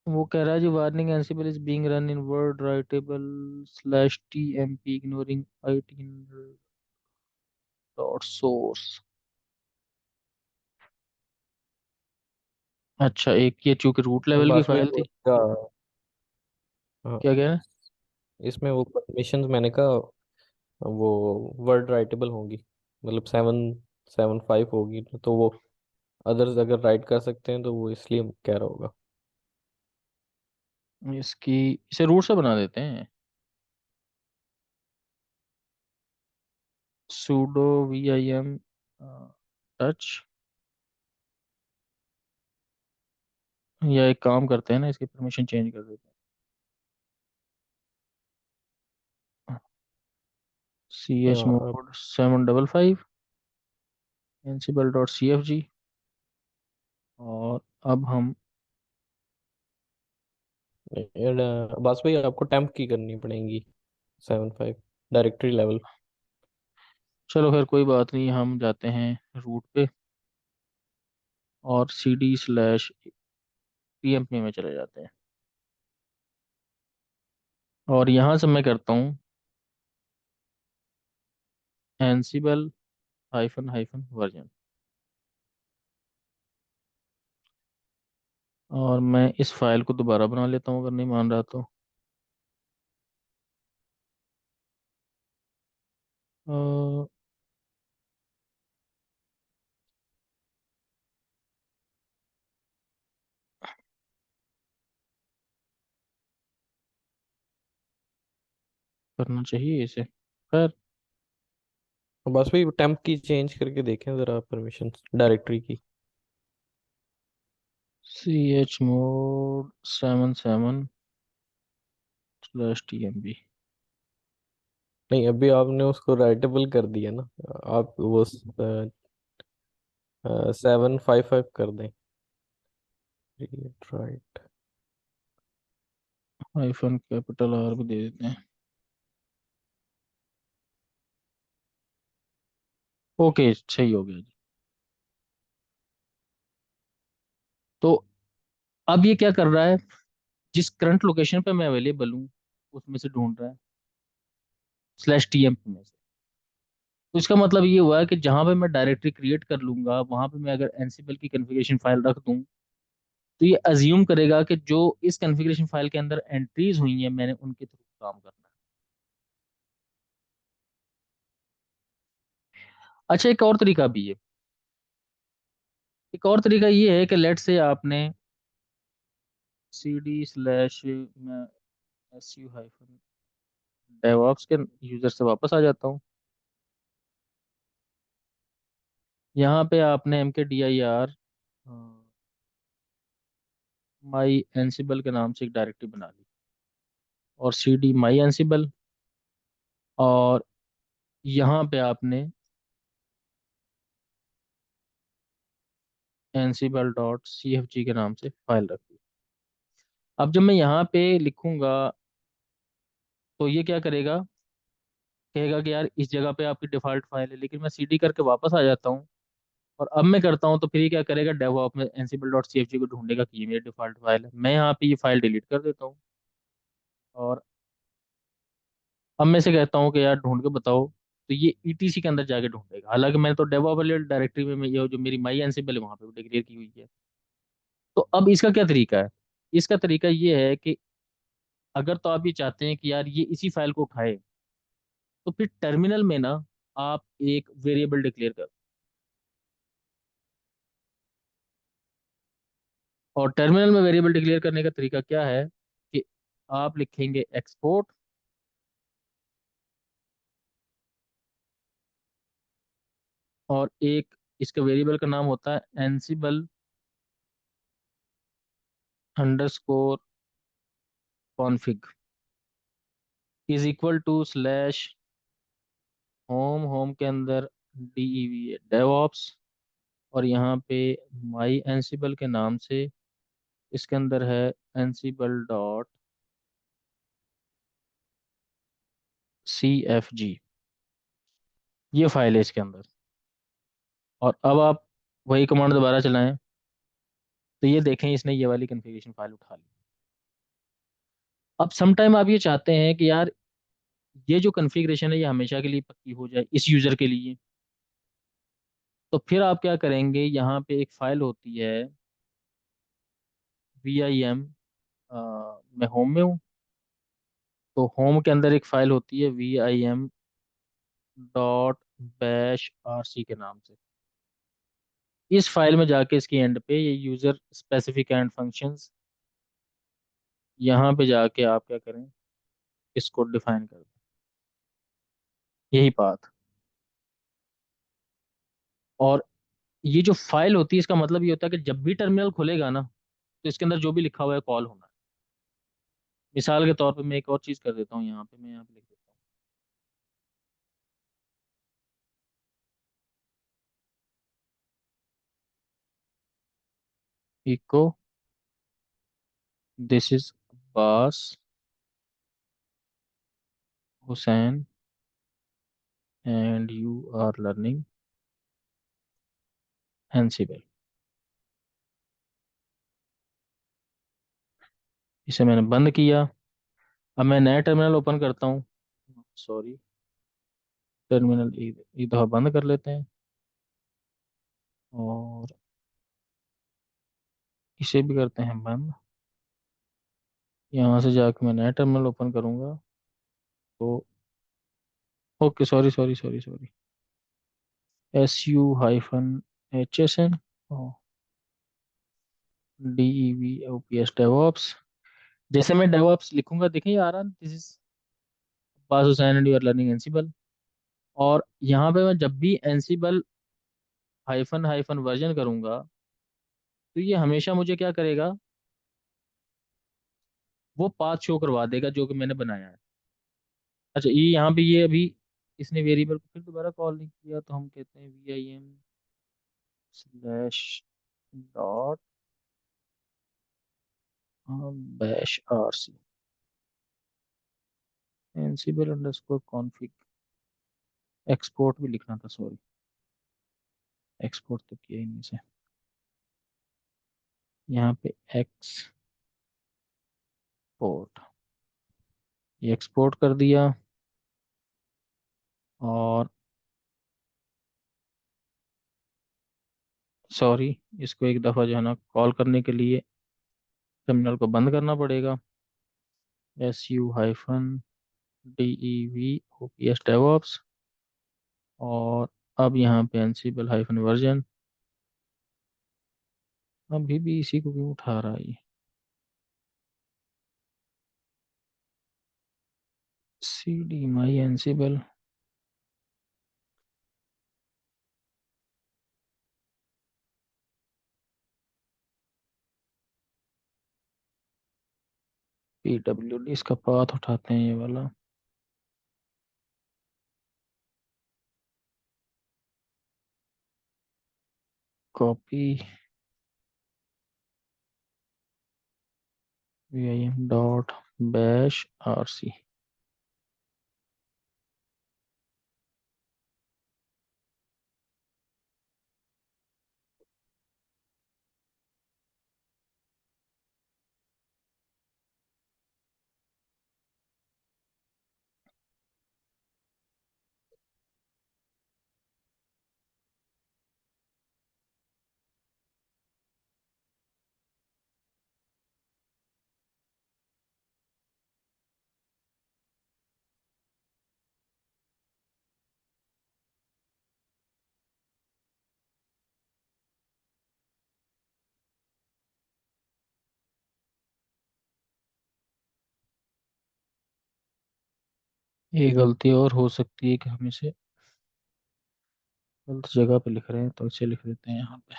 Speaker 1: वो कह रहा है जी warning Ansible is being run in world writable slash T M P ignoring 18 dot source. अच्छा, एक ये चूंकि रूट लेवल की
Speaker 2: बस में
Speaker 1: फाइल
Speaker 2: वो
Speaker 1: थी।
Speaker 2: इसका, हाँ,
Speaker 1: क्या कह रहे हैं।
Speaker 2: इसमें वो परमिशंस मैंने कहा वो वर्ड राइटेबल होंगी, मतलब 775 होगी, तो वो अदर्स अगर राइट कर सकते हैं तो वो इसलिए कह रहा होगा।
Speaker 1: इसकी इसे रूट से बना देते हैं, sudo vim टच, या एक काम करते हैं ना इसकी परमिशन चेंज कर देते हैं, सी एच
Speaker 2: हाँ,
Speaker 1: mod 755 Ansible dot C F G. और अब हम
Speaker 2: बस भाई आपको टेम्प की करनी पड़ेगी 7.5 डायरेक्टरी लेवल।
Speaker 1: चलो खैर कोई बात नहीं, हम जाते हैं रूट पे और cd/tmp में चले जाते हैं। और यहाँ से मैं करता हूँ एनसिबल हाइफन हाइफन वर्जन। और मैं इस फाइल को दोबारा बना लेता हूँ अगर नहीं मान रहा तो। अ, करना चाहिए इसे, खैर।
Speaker 2: बस भाई टेम्प की चेंज करके देखें जरा परमिशन डायरेक्टरी की।
Speaker 1: chmod 77/tmp।
Speaker 2: नहीं अभी आपने उसको राइटेबल कर दिया ना। आप वो 755 कर दें। राइट।
Speaker 1: हाइफन कैपिटल आर भी दे देते हैं। ओके, सही हो गया जी। तो अब ये क्या कर रहा है, जिस करंट लोकेशन पे मैं अवेलेबल हूँ उसमें से ढूंढ रहा है /tmp में से। तो इसका मतलब ये हुआ है कि जहां पे मैं डायरेक्टरी क्रिएट कर लूंगा वहां पे मैं अगर एनसिबल की कॉन्फ़िगरेशन फाइल रख दूं, तो ये अज्यूम करेगा कि जो इस कॉन्फ़िगरेशन फाइल के अंदर एंट्रीज हुई हैं मैंने उनके थ्रू काम करना है। अच्छा, एक और तरीका भी है। एक और तरीका ये है कि लेट से आपने cd/su डेवऑप्स के यूजर से वापस आ जाता हूँ। यहाँ पे आपने mkdir माई एनसिबल के नाम से एक डायरेक्टरी बना ली और cd माई एनसिबल। और यहाँ पे आपने ansible.cfg के नाम से फाइल रख दी। अब जब मैं यहाँ पे लिखूंगा तो ये क्या करेगा, कहेगा कि यार इस जगह पे आपकी डिफॉल्ट फाइल है, लेकिन मैं cd करके वापस आ जाता हूँ और अब मैं करता हूँ तो फिर ये क्या करेगा, डेवऑप में ansible.cfg को ढूंढेगा कि ये मेरी डिफॉल्ट फाइल है। मैं यहाँ पे ये फाइल डिलीट कर देता हूँ और अब मैं से कहता हूँ कि यार ढूंढ के बताओ, तो ये ईटीसी के अंदर जाके ढूंढेगा। हालांकि मैंने तो डेवऑप वाली डायरेक्टरी में ये जो मेरी माई एनसिबल है वहाँ पे डिक्लेयर की हुई है। तो अब इसका क्या तरीका है, इसका तरीका ये है कि अगर तो आप ये चाहते हैं कि यार ये इसी फाइल को उठाए, तो फिर टर्मिनल में ना आप एक वेरिएबल डिक्लेयर कर, और टर्मिनल में वेरिएबल डिक्लेयर करने का तरीका क्या है कि आप लिखेंगे एक्सपोर्ट और एक इसका वेरिएबल का नाम होता है Ansible underscore config is equal to slash home, home के अंदर DEV है डेवऑप्स, और यहाँ पे माई एनसिबल के नाम से इसके अंदर है ansible.cfg। ये फाइल है इसके अंदर। और अब आप वही कमांड दोबारा चलाएं तो ये देखें इसने ये वाली कॉन्फ़िगरेशन फाइल उठा ली। अब सम टाइम आप ये चाहते हैं कि यार ये जो कॉन्फ़िगरेशन है ये हमेशा के लिए पक्की हो जाए इस यूज़र के लिए, तो फिर आप क्या करेंगे, यहाँ पे एक फाइल होती है vim, मैं होम में हूँ तो होम के अंदर एक फाइल होती है vim.bash.rc के नाम से। इस फाइल में जाके इसकी एंड पे ये यूज़र स्पेसिफिक एंड फंक्शंस, यहाँ पे जाके आप क्या करें, इसको डिफाइन कर दें, यही बात। और ये जो फाइल होती है इसका मतलब ये होता है कि जब भी टर्मिनल खुलेगा ना तो इसके अंदर जो भी लिखा हुआ है कॉल होना है। मिसाल के तौर पे मैं एक और चीज़ कर देता हूँ, यहाँ पे मैं यहाँ पे लिख देता हूँ echo, this is Abbas Hussain and you are learning Ansible. इसे मैंने बंद किया। अब मैं नया टर्मिनल ओपन करता हूँ। सॉरी, टर्मिनल एक दफ़ा बंद कर लेते हैं और इसे भी करते हैं बंद। यहाँ से जाके मैं नया टर्मिनल ओपन करूँगा तो okay, sorry sorry sorry sorry, SU-HSN DEVOPS DevOps. जैसे मैं डेवॉप्स लिखूंगा, देखें ये आ रहा है, this is Abbas Hussain and you are learning Ansible. और यहाँ पे मैं जब भी एनसीबल हाइफन हाइफन वर्जन करूंगा तो ये हमेशा मुझे क्या करेगा, वो पाथ शो करवा देगा जो कि मैंने बनाया है। अच्छा, ये यहाँ पे ये अभी इसने वेरिएबल को फिर दोबारा कॉल नहीं किया, तो हम कहते हैं vim/डॉट bash RC Ansible underscore config. Export भी लिखना था, सॉरी, एक्सपोर्ट तो किया ही नहीं से। यहाँ पे एक्सपोर्ट, ये एक्सपोर्ट कर दिया। और सॉरी, इसको एक दफ़ा जो है ना कॉल करने के लिए टर्मिनल को बंद करना पड़ेगा। SU-DEVOPS DevOps. और अब यहाँ पे एनसीबल हाइफन वर्जन, अभी भी इसी को क्यों उठा रहा है ये। CD माई एनसीबल, PWD, इसका पाथ उठाते हैं ये वाला। Copy vim.bash/rc। ये गलती और हो सकती है कि हम इसे गलत जगह पे लिख रहे हैं, तो इसे लिख देते हैं यहाँ पे।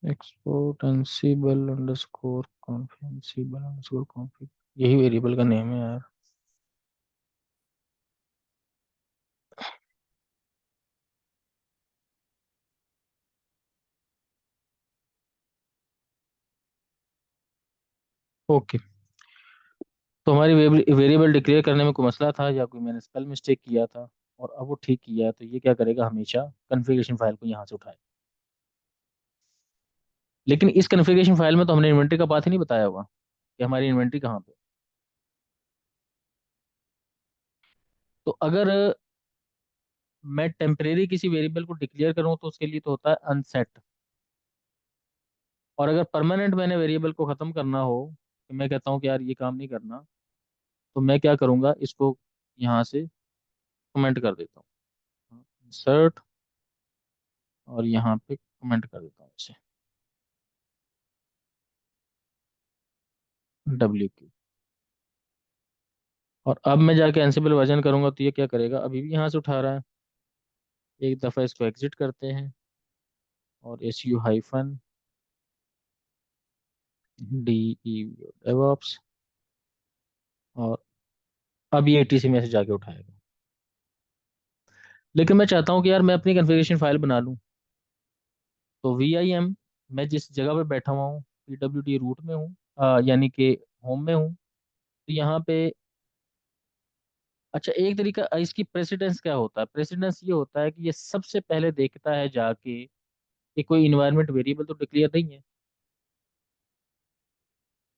Speaker 1: Export Ansible underscore config, Ansible underscore config, यही वेरिएबल का नेम है यार। ओके, तो हमारी वेरिएबल डिक्लेयर करने में कोई मसला था या कोई मैंने स्पेल मिस्टेक किया था, और अब वो ठीक किया है, तो ये क्या करेगा, हमेशा कन्फिग्रेशन फाइल को यहाँ से उठाए। लेकिन इस कन्फिग्रेशन फाइल में तो हमने इन्वेंटरी का पाथ ही नहीं बताया हुआ कि हमारी इन्वेंटरी कहाँ पे। तो अगर मैं टेम्परेरी किसी वेरिएबल को डिक्लेयर करूँ तो उसके लिए तो होता है अनसेट। और अगर परमानेंट मैंने वेरिएबल को ख़त्म करना हो, कि मैं कहता हूँ कि यार ये काम नहीं करना, तो मैं क्या करूँगा, इसको यहाँ से कमेंट कर देता हूँ, इंसर्ट, और यहाँ पे कमेंट कर देता हूँ इसे WQ। और अब मैं जाके एनसिबल वर्जन करूंगा तो ये क्या करेगा, अभी भी यहाँ से उठा रहा है। एक दफ़ा इसको एग्जिट करते हैं और SU हाइफन DE DevOps, और अब ये ATC में से जाके उठाएगा। लेकिन मैं चाहता हूँ कि यार मैं अपनी कॉन्फ़िगरेशन फाइल बना लूँ। तो VIM, मैं जिस जगह पे बैठा हुआ हूँ, PWD रूट में हूँ, यानी कि होम में हूँ। तो यहाँ पे अच्छा, एक तरीका इसकी प्रेसिडेंस क्या होता है? प्रेसिडेंस ये होता है कि ये सबसे पहले देखता है जाके कि कोई इन्वायरमेंट वेरिएबल तो डिक्लेयर नहीं है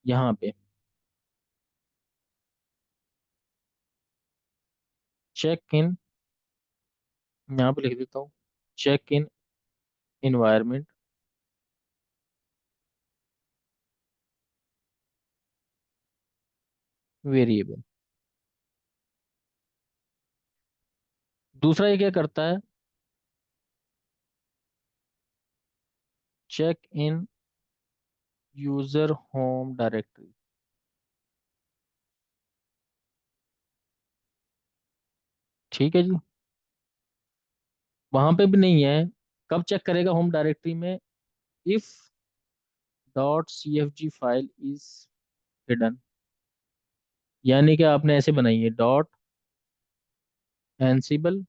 Speaker 1: यहाँ पे। चेक इन, यहाँ पे लिख देता हूँ, चेक इन इन्वायरमेंट वेरिएबल। दूसरा ये क्या करता है? Check in user home directory. ठीक है जी, वहां पे भी नहीं है। कब चेक करेगा होम डायरेक्टरी में? If .cfg file is hidden, यानी कि आपने ऐसे बनाई है .ansible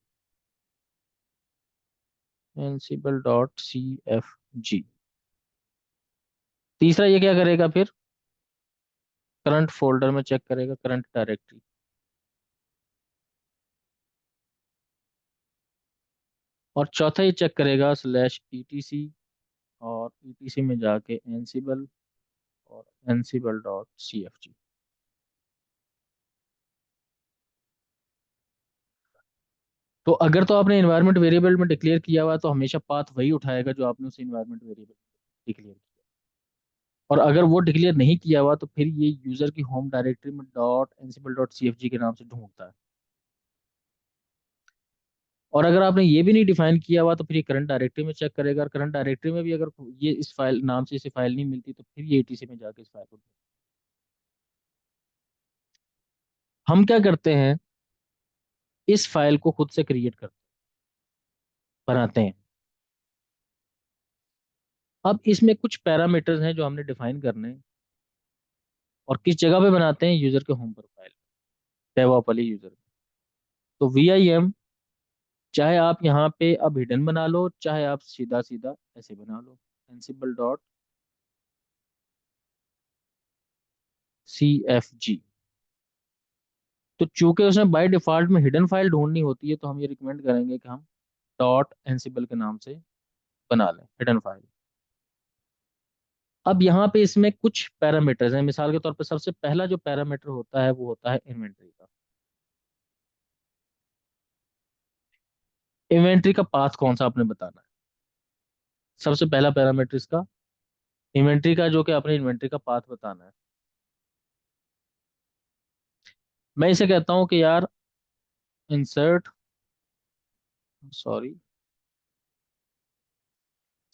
Speaker 1: .cfg। तीसरा ये क्या करेगा फिर? करंट फोल्डर में चेक करेगा, करंट डायरेक्टरी। और चौथा ये चेक करेगा /etc, और etc में जाके ansible और ansible.cfg। तो अगर तो आपने इन्वायरमेंट वेरिएबल में डिक्लेयर किया हुआ है, तो हमेशा पाथ वही उठाएगा जो आपने उस इन्वायरमेंट वेरिएबल डिक्लेयर किया। और अगर वो डिक्लेयर नहीं किया हुआ, तो फिर ये यूजर की होम डायरेक्टरी में .ansible.cfg के नाम से ढूंढता है। और अगर आपने ये भी नहीं डिफाइन किया हुआ, तो फिर ये करंट डायरेक्टरी में चेक करेगा, और करंट डायरेक्टरी में भी अगर ये इस फाइल नाम से इसे फाइल नहीं मिलती, तो फिर ये ATC में जाके इस फाइल को हम क्या करते हैं, इस फाइल को खुद से क्रिएट करते बनाते हैं। अब इसमें कुछ पैरामीटर्स हैं जो हमने डिफाइन करने हैं, और किस जगह पे बनाते हैं? यूजर के होम प्रोफाइल, डेवॉप वाली यूजर। तो VIM, चाहे आप यहाँ पे अब हिडन बना लो, चाहे आप सीधा सीधा ऐसे बना लो, ansible.cfg। तो चूंकि उसमें बाय डिफॉल्ट में हिडन फाइल ढूंढनी होती है, तो हम ये रिकमेंड करेंगे कि हम .ansible के नाम से बना लें हिडन फाइल। अब यहाँ पे इसमें कुछ पैरामीटर्स हैं। मिसाल के तौर पर सबसे पहला जो पैरामीटर होता है वो होता है इन्वेंट्री का। इन्वेंट्री का पाथ कौन सा आपने बताना है? सबसे पहला पैरामीटर इसका इन्वेंट्री का, जो कि आपने इन्वेंट्री का पाथ बताना है। मैं इसे कहता हूँ कि यार इंसर्ट, सॉरी,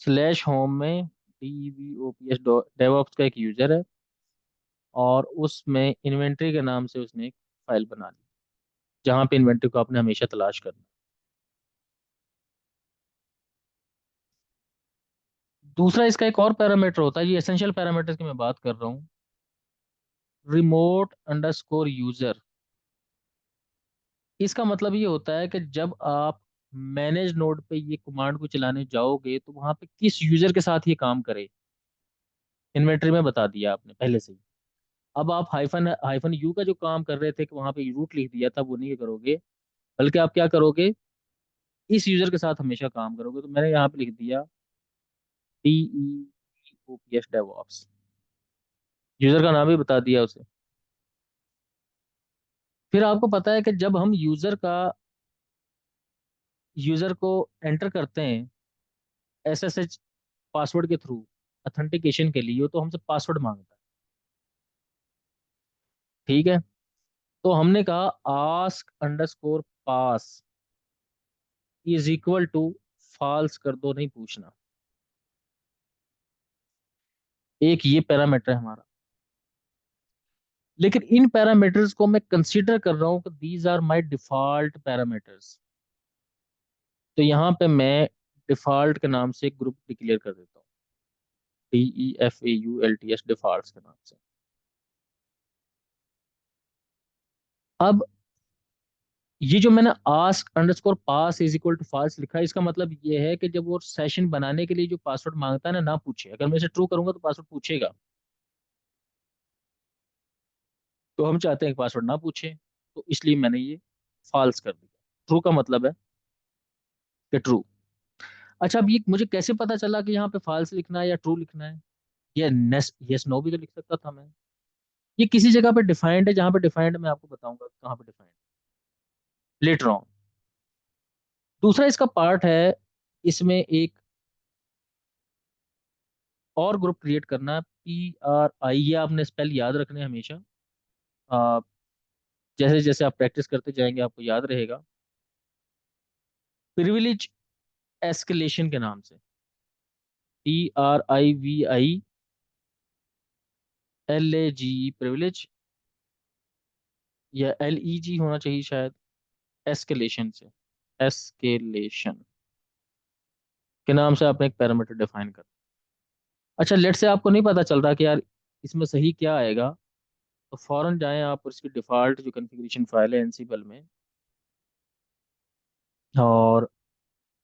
Speaker 1: /होम में DEVOPS डेवऑप्स का एक यूजर है, और उसमें इन्वेंट्री के नाम से उसने एक फाइल बना ली, जहाँ पे इन्वेंट्री को आपने हमेशा तलाश करना। दूसरा इसका एक और पैरामीटर होता है, ये एसेंशियल पैरामीटर की मैं बात कर रहा हूँ, remote_user। इसका मतलब ये होता है कि जब आप मैनेज नोड पे ये कमांड को चलाने जाओगे, तो वहां पे किस यूजर के साथ ये काम करे, इन्वेंट्री में बता दिया आपने पहले से ही। अब आप हाइफन हाइफन यू का जो काम कर रहे थे कि वहां पे रूट लिख दिया था, वो नहीं करोगे, बल्कि आप क्या करोगे, इस यूजर के साथ हमेशा काम करोगे। तो मैंने यहाँ पे लिख दिया DEVOPS डेवऑप्स, यूजर का नाम भी बता दिया उसे। फिर आपको पता है कि जब हम यूजर को एंटर करते हैं SSH पासवर्ड के थ्रू ऑथेंटिकेशन के लिए, तो हमसे पासवर्ड मांगता है। ठीक है, तो हमने कहा ask_pass is equal to false कर दो, नहीं पूछना। एक ये पैरामीटर है हमारा। लेकिन इन पैरामीटर्स को मैं कंसीडर कर रहा हूं कि these are my default parameters. तो यहाँ पे मैं डिफॉल्ट के नाम से एक ग्रुप डिक्लेयर कर देता हूँ, DEFAULTS, डिफॉल्ट के नाम से। अब ये जो मैंने ask underscore pass is equal to false लिखा है, इसका मतलब ये है कि जब वो सेशन बनाने के लिए जो पासवर्ड मांगता है ना पूछे। अगर मैं इसे ट्रू करूंगा तो पासवर्ड पूछेगा, तो हम चाहते हैं कि पासवर्ड ना पूछे, तो इसलिए मैंने ये फॉल्स कर दिया। ट्रू का मतलब है कि ट्रू। अच्छा, अब ये मुझे कैसे पता चला कि यहाँ पे फॉल्स लिखना है या ट्रू लिखना है? ये यस नो भी तो लिख सकता था मैं। ये किसी जगह पे डिफाइंड है, जहां पे डिफाइंड मैं आपको बताऊंगा कहाँ पे डिफाइंड, लेटर ऑन। दूसरा इसका पार्ट है, इसमें एक और ग्रुप क्रिएट करना है, PRI। ये आपने स्पेल याद रखने हैं हमेशा। आ, जैसे जैसे आप प्रैक्टिस करते जाएंगे आपको याद रहेगा। प्रिविलेज एस्केलेशन के नाम से, PRIVILEG, प्रिविलेज, या LEG होना चाहिए शायद, एस्केलेशन से, एस्केलेशन के नाम से आपने एक पैरामीटर डिफाइन कर। अच्छा, लेट से आपको नहीं पता चल रहा कि यार इसमें सही क्या आएगा, तो फौरन जाएं आप और इसकी डिफॉल्ट जो कॉन्फ़िगरेशन फाइल है एनसीबल में, और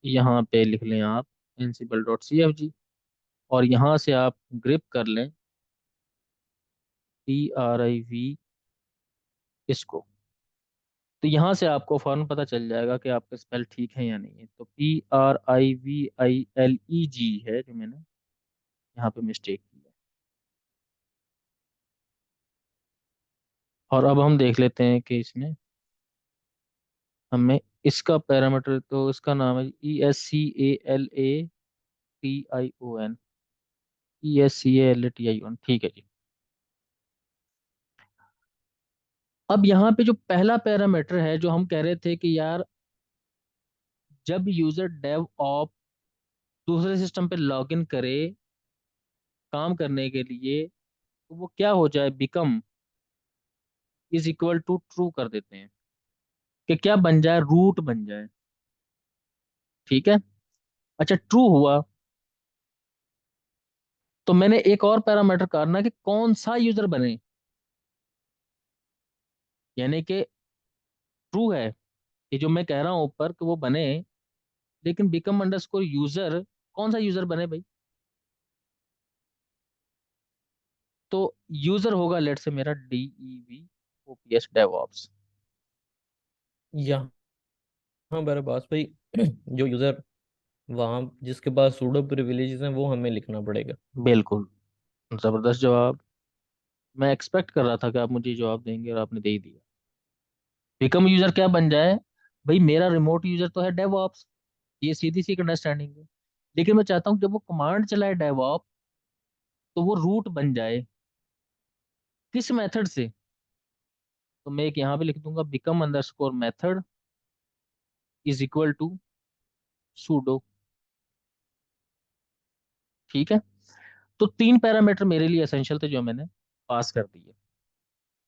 Speaker 1: यहाँ पे लिख लें आप ansible.cfg, और यहाँ से आप ग्रिप कर लें PRIV इसको। तो यहाँ से आपको फौरन पता चल जाएगा कि आपका स्पेल ठीक है या नहीं है। तो PRIVILEG है जो मैंने यहाँ पे मिस्टेक की है। और अब हम देख लेते हैं कि इसमें हमें इसका पैरामीटर, तो इसका नाम है ESCALATION, ESCALATION, ठीक है जी। अब यहाँ पे जो पहला पैरामीटर है, जो हम कह रहे थे कि यार जब यूजर डेव ऑप दूसरे सिस्टम पे लॉगिन करे काम करने के लिए, तो वो क्या हो जाए, become is equal to true कर देते हैं, कि क्या बन जाए, रूट बन जाए। ठीक है। अच्छा, ट्रू हुआ तो मैंने एक और पैरामीटर करना कि कौन सा यूजर बने, यानी कि ट्रू है कि जो मैं कह रहा हूं ऊपर कि वो बने, लेकिन बिकम अंडरस्कोर यूजर, कौन सा यूजर बने भाई? तो यूजर होगा लेट से मेरा DEVOPS डेवऑप्स।
Speaker 2: यहाँ मेरे पास भाई जो यूजर वहाँ जिसके पास सूडो प्रिविलेजेस हैं वो हमें लिखना पड़ेगा।
Speaker 1: बिल्कुल, जबरदस्त जवाब। मैं एक्सपेक्ट कर रहा था कि आप मुझे ये जवाब देंगे और आपने दे ही दिया। बिकम यूजर क्या बन जाए भाई? मेरा रिमोट यूजर तो है डेवऑप्स, ये सीधी सी अंडरस्टैंडिंग है। लेकिन मैं चाहता हूँ जब वो कमांड चलाए डेवऑप, तो वो रूट बन जाए। किस मेथड से? तो मैं एक यहाँ पे लिख दूंगा, become underscore method is equal to sudo. ठीक है। तो तीन पैरामीटर मेरे लिए एसेंशियल थे जो मैंने पास कर दिए,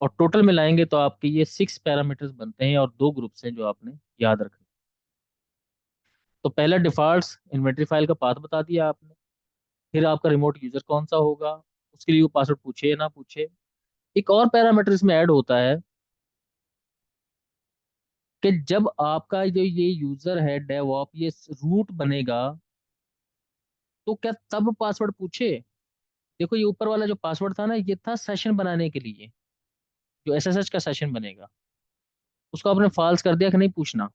Speaker 1: और टोटल मिलाएंगे तो आपके ये 6 पैरामीटर्स बनते हैं, और 2 ग्रुप्स हैं जो आपने याद रखने। तो पहला डिफॉल्ट इन्वेंटरी फाइल का पाथ बता दिया आपने। फिर आपका रिमोट यूजर कौन सा होगा, उसके लिए वो पासवर्ड पूछे या ना पूछे। एक और पैरामीटर इसमें ऐड होता है कि जब आपका जो ये यूजर है डेवऑप ये रूट बनेगा, तो क्या तब पासवर्ड पूछे? देखो, ये ऊपर वाला जो पासवर्ड था ना, ये था सेशन बनाने के लिए, जो SSH का सेशन बनेगा, उसको आपने फॉल्स कर दिया कि नहीं पूछना,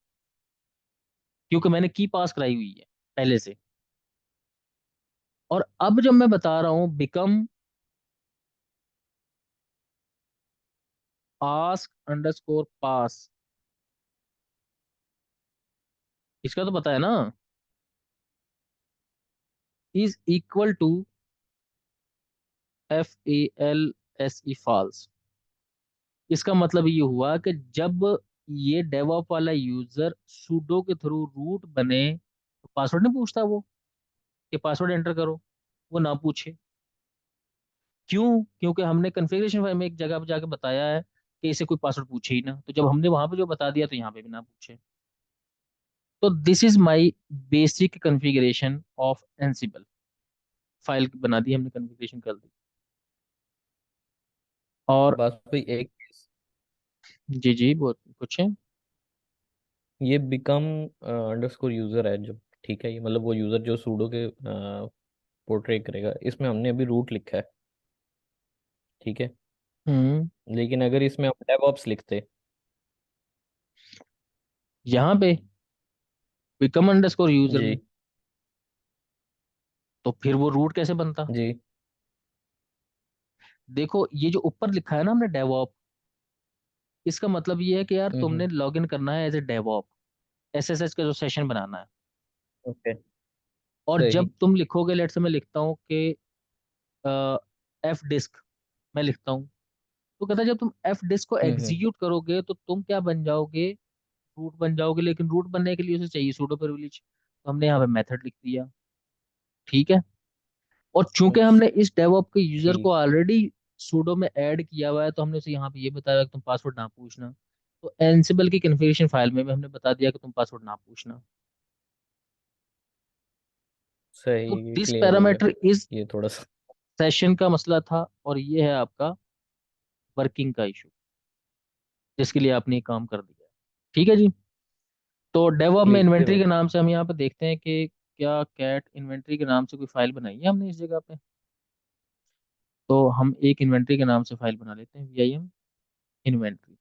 Speaker 1: क्योंकि मैंने की पास कराई हुई है पहले से। और अब जब मैं बता रहा हूं बिकम आस्क अंडरस्कोर पास, इसका तो पता है ना, is equal to FALSE false. इसका मतलब ये हुआ कि जब ये डेवऑप वाला यूजर सुडो के थ्रू रूट बने, तो पासवर्ड नहीं पूछता वो कि पासवर्ड एंटर करो, वो ना पूछे। क्यों? क्योंकि हमने कॉन्फ़िगरेशन फाइल में एक जगह पे जाके बताया है कि इसे कोई पासवर्ड पूछे ही ना। तो जब हमने वहां पे जो बता दिया, तो यहाँ पे भी ना पूछे। तो this is my basic configuration of एनसिबल। File बना दी हमने, कॉन्फ़िगरेशन कर दी। और
Speaker 2: बस भाई एक,
Speaker 1: जी जी बहुत कुछ है।
Speaker 2: ये बिकम अंडरस्कोर यूजर है जो, ठीक है, ये मतलब वो यूजर जो सूडो के पोर्ट्रे करेगा, इसमें हमने अभी रूट लिखा है, ठीक है।
Speaker 1: हम्म।
Speaker 2: लेकिन अगर इसमें हम डेवऑप्स लिखते,
Speaker 1: यहाँ पे बिकम अंडरस्कोर यूजर में,
Speaker 2: जी
Speaker 1: तो फिर वो रूट कैसे बनता?
Speaker 2: जी,
Speaker 1: देखो ये जो ऊपर लिखा है ना हमने डेवऑप, इसका मतलब ये है कि यार
Speaker 2: हम्म,
Speaker 1: तुमने लॉगिन करना है एज ए डेवऑप, एसएसएच का जो सेशन बनाना है।
Speaker 2: ओके,
Speaker 1: और
Speaker 2: सही,
Speaker 1: जब तुम लिखोगे, लेट से मैं लिखता हूँ कि एफ डिस्क, मैं लिखता हूँ, तो कहता है जब तुम एफ डिस्क को
Speaker 2: हम्म,
Speaker 1: एग्जीक्यूट करोगे तो तुम क्या बन जाओगे? रूट बन जाओगे। लेकिन रूट बनने के लिए उसे चाहिए सूडो प्रिविलेज, तो हमने यहाँ पे मेथड लिख दिया। ठीक है। और चूंकि
Speaker 2: अच्छा,
Speaker 1: हमने इस डेवऑप के यूजर को
Speaker 2: ठीक,
Speaker 1: ऑलरेडी सूडो में ऐड किया हुआ है, तो हमने उसे यहाँ पे ये बताया कि तुम पासवर्ड ना पूछना। तो एनसिबल की कॉन्फ़िगरेशन फाइल में भी हमने बता दिया कि तुम पासवर्ड ना पूछना। तो
Speaker 2: सही,
Speaker 1: दिस
Speaker 2: क्लियर हो गया
Speaker 1: पैरामीटर इज
Speaker 2: ये थोड़ा सा।
Speaker 1: सेशन का मसला था, और ये है आपका वर्किंग का इशू, जिसके लिए आपने ये काम कर दिया है। ठीक है जी। तो डेवऑप में
Speaker 2: क्लियर
Speaker 1: इन्वेंट्री
Speaker 2: हो
Speaker 1: के
Speaker 2: गया।
Speaker 1: नाम से हम यहाँ पे देखते हैं कि क्या कैट इन्वेंट्री के नाम से कोई फाइल बनाई है हमने इस जगह पे। तो हम एक इन्वेंट्री के नाम से फाइल बना लेते हैं, VIM इन्वेंट्री।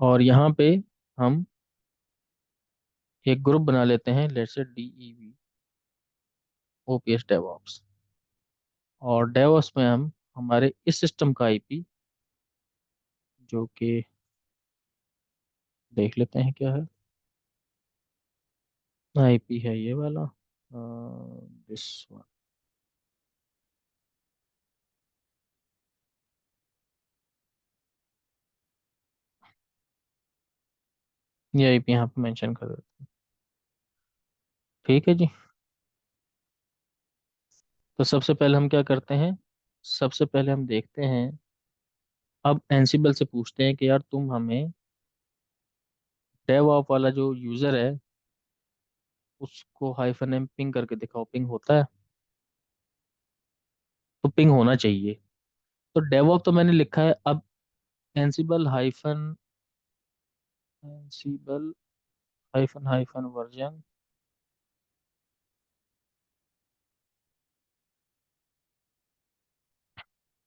Speaker 1: और यहाँ पे हम एक ग्रुप बना लेते हैं, let's say DEV OPS DevOps. और डेवऑप्स में हम हमारे इस सिस्टम का IP, जो कि देख लेते हैं क्या है। IP है ये वाला, दिस वन। ये IP यहाँ पे मेंशन कर देते हैं। ठीक है जी। तो सबसे पहले हम क्या करते हैं, सबसे पहले हम देखते हैं, अब एनसिबल से पूछते हैं कि यार तुम हमें डेवऑप वाला जो यूजर है उसको हाइफन एम पिंग करके दिखाओ, पिंग होता है? तो पिंग होना चाहिए। तो डेवऑप तो मैंने लिखा है, अब एनसिबल हाइफन, एनसिबल हाइफन हाइफन वर्जन।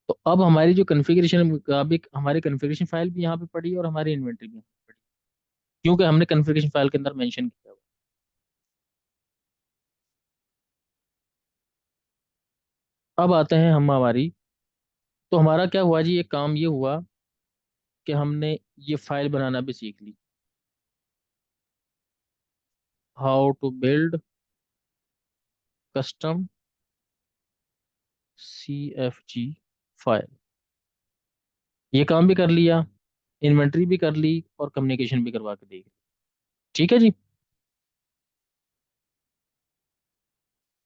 Speaker 1: तो अब हमारी जो कॉन्फ़िगरेशन, अभी हमारी कॉन्फ़िगरेशन फाइल भी यहाँ पे पड़ी है और हमारी इन्वेंटरी भी यहाँ पे पड़ी है, क्योंकि हमने कॉन्फ़िगरेशन फाइल के अंदर मेंशन किया हुआ। अब आते हैं हम हमारी, तो हमारा क्या हुआ जी, ये काम ये हुआ कि हमने ये फाइल बनाना भी सीख ली, how to build custom CFG file. ये काम भी कर लिया, इन्वेंटरी भी कर ली, और कम्युनिकेशन भी करवा के देख ली। ठीक है जी।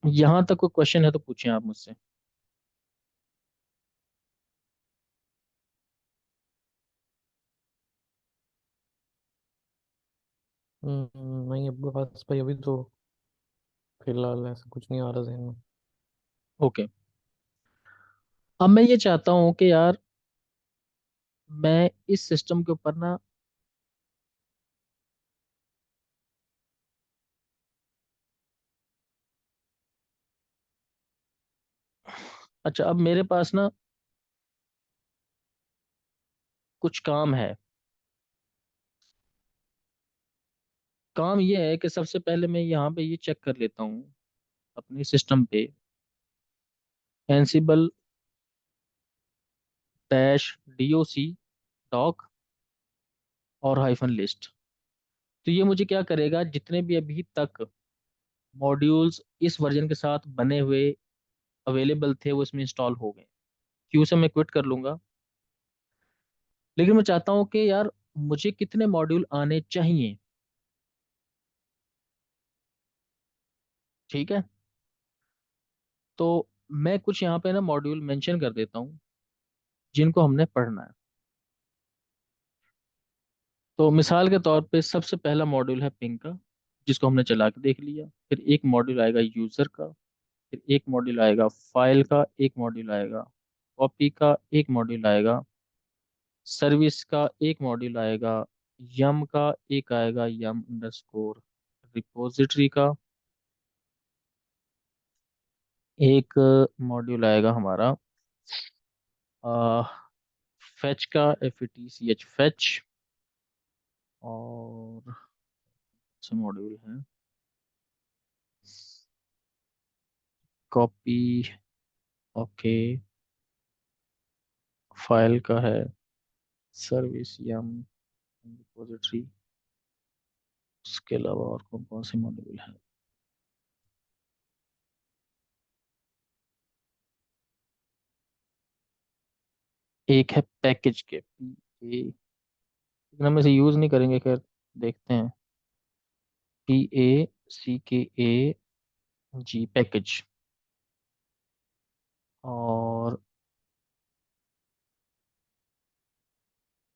Speaker 1: यहाँ तक कोई क्वेश्चन है तो पूछें आप मुझसे।
Speaker 2: नहीं अब बस भाई, अभी तो फिलहाल ऐसा कुछ नहीं आ रहा ज़हन में।
Speaker 1: ओके। अब मैं ये चाहता हूँ कि यार मैं इस सिस्टम के ऊपर ना, अच्छा अब मेरे पास ना कुछ काम है। काम ये है कि सबसे पहले मैं यहाँ पे ये चेक कर लेता हूँ अपने सिस्टम पे, एंसिबल -doc और हाइफन लिस्ट। तो ये मुझे क्या करेगा, जितने भी अभी तक मॉड्यूल्स इस वर्जन के साथ बने हुए अवेलेबल थे वो इसमें इंस्टॉल हो गए। क्यू से मैं क्विट कर लूंगा। लेकिन मैं चाहता हूँ कि यार मुझे कितने मॉड्यूल आने चाहिए। ठीक है। तो मैं कुछ यहाँ पे ना मॉड्यूल मेंशन कर देता हूँ जिनको हमने पढ़ना है। तो मिसाल के तौर पे सबसे पहला मॉड्यूल है पिंग का, जिसको हमने चला के देख लिया। फिर एक मॉड्यूल आएगा यूजर का, फिर एक मॉड्यूल आएगा फाइल का, एक मॉड्यूल आएगा कॉपी का, एक मॉड्यूल आएगा सर्विस का, एक मॉड्यूल आएगा यम का, एक आएगा यम अंडरस्कोर रिपोजिटरी का, एक मॉड्यूल आएगा हमारा फेच का, FETCH फेच। और से मॉड्यूल है कॉपी, ओके, फाइल का है सर्विस यम रिपोजिटरी। उसके अलावा और कौन कौन से मॉड्यूल हैं? एक है पैकेज के PA, लेकिन हम इसे यूज नहीं करेंगे, खैर देखते हैं। PACKAG package. और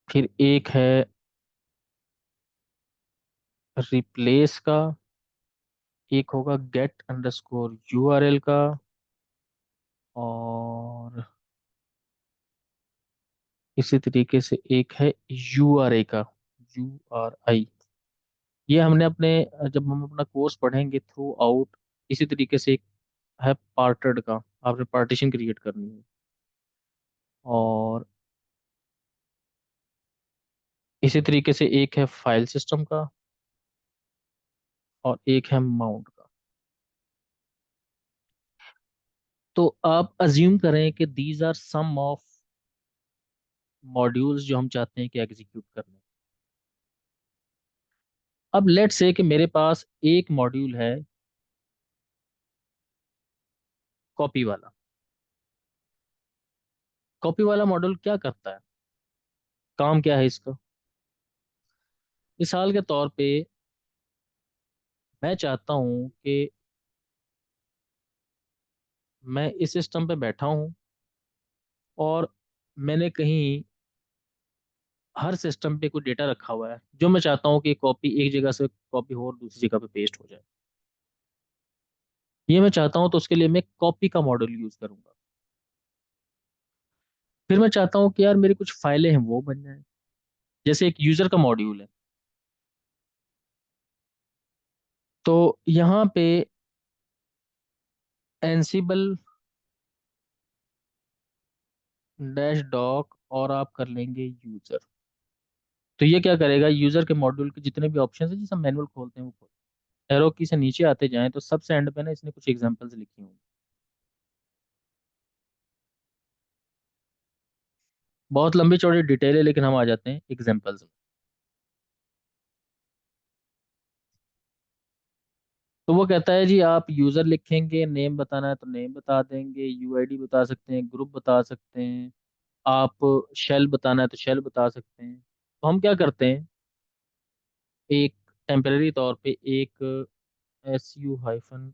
Speaker 1: फिर एक है रिप्लेस का, एक होगा गेट अंडरस्कोर URL का, और इसी तरीके से एक है URI का, URI। ये हमने अपने जब हम अपना कोर्स पढ़ेंगे थ्रू आउट, इसी तरीके से एक है पार्टेड का, आपने पार्टीशन क्रिएट करनी है। और इसी तरीके से एक है फाइल सिस्टम का, और एक है माउंट का। तो आप अज्यूम करें कि these are some of modules जो हम चाहते हैं कि एग्जीक्यूट करने। अब लेट्स से कि मेरे पास एक मॉड्यूल है कॉपी वाला। कॉपी वाला मॉड्यूल क्या करता है, काम क्या है इसका? मिसाल के तौर पे मैं चाहता हूं कि मैं इस सिस्टम पे बैठा हूं, और मैंने कहीं हर सिस्टम पे कोई डेटा रखा हुआ है जो मैं चाहता हूँ कि कॉपी एक जगह से कॉपी हो और दूसरी जगह पे पेस्ट हो जाए। ये मैं चाहता हूँ, तो उसके लिए मैं कॉपी का मॉडल यूज करूंगा। फिर मैं चाहता हूँ कि यार मेरी कुछ फाइलें हैं वो बन जाए, जैसे एक यूजर का मॉड्यूल है। तो यहाँ पे एनसिबल डैश डॉक, और आप कर लेंगे यूजर। तो ये क्या करेगा, यूजर के मॉड्यूल के जितने भी ऑप्शन है, जैसे मैनुअल खोलते हैं वो खोल, एरो की से नीचे आते जाएं तो सबसे एंड पे ना इसने कुछ एग्जांपल्स लिखी होंगी। बहुत लंबी चौड़ी डिटेल है, लेकिन हम आ जाते हैं एग्जांपल्स में। तो वो कहता है जी आप यूजर लिखेंगे, नेम बताना है तो नेम बता देंगे, UID बता सकते हैं, ग्रुप बता सकते हैं, आप शेल बताना है तो शेल बता सकते हैं। तो हम क्या करते हैं, एक टेम्परेरी तौर पे एक SU-DEV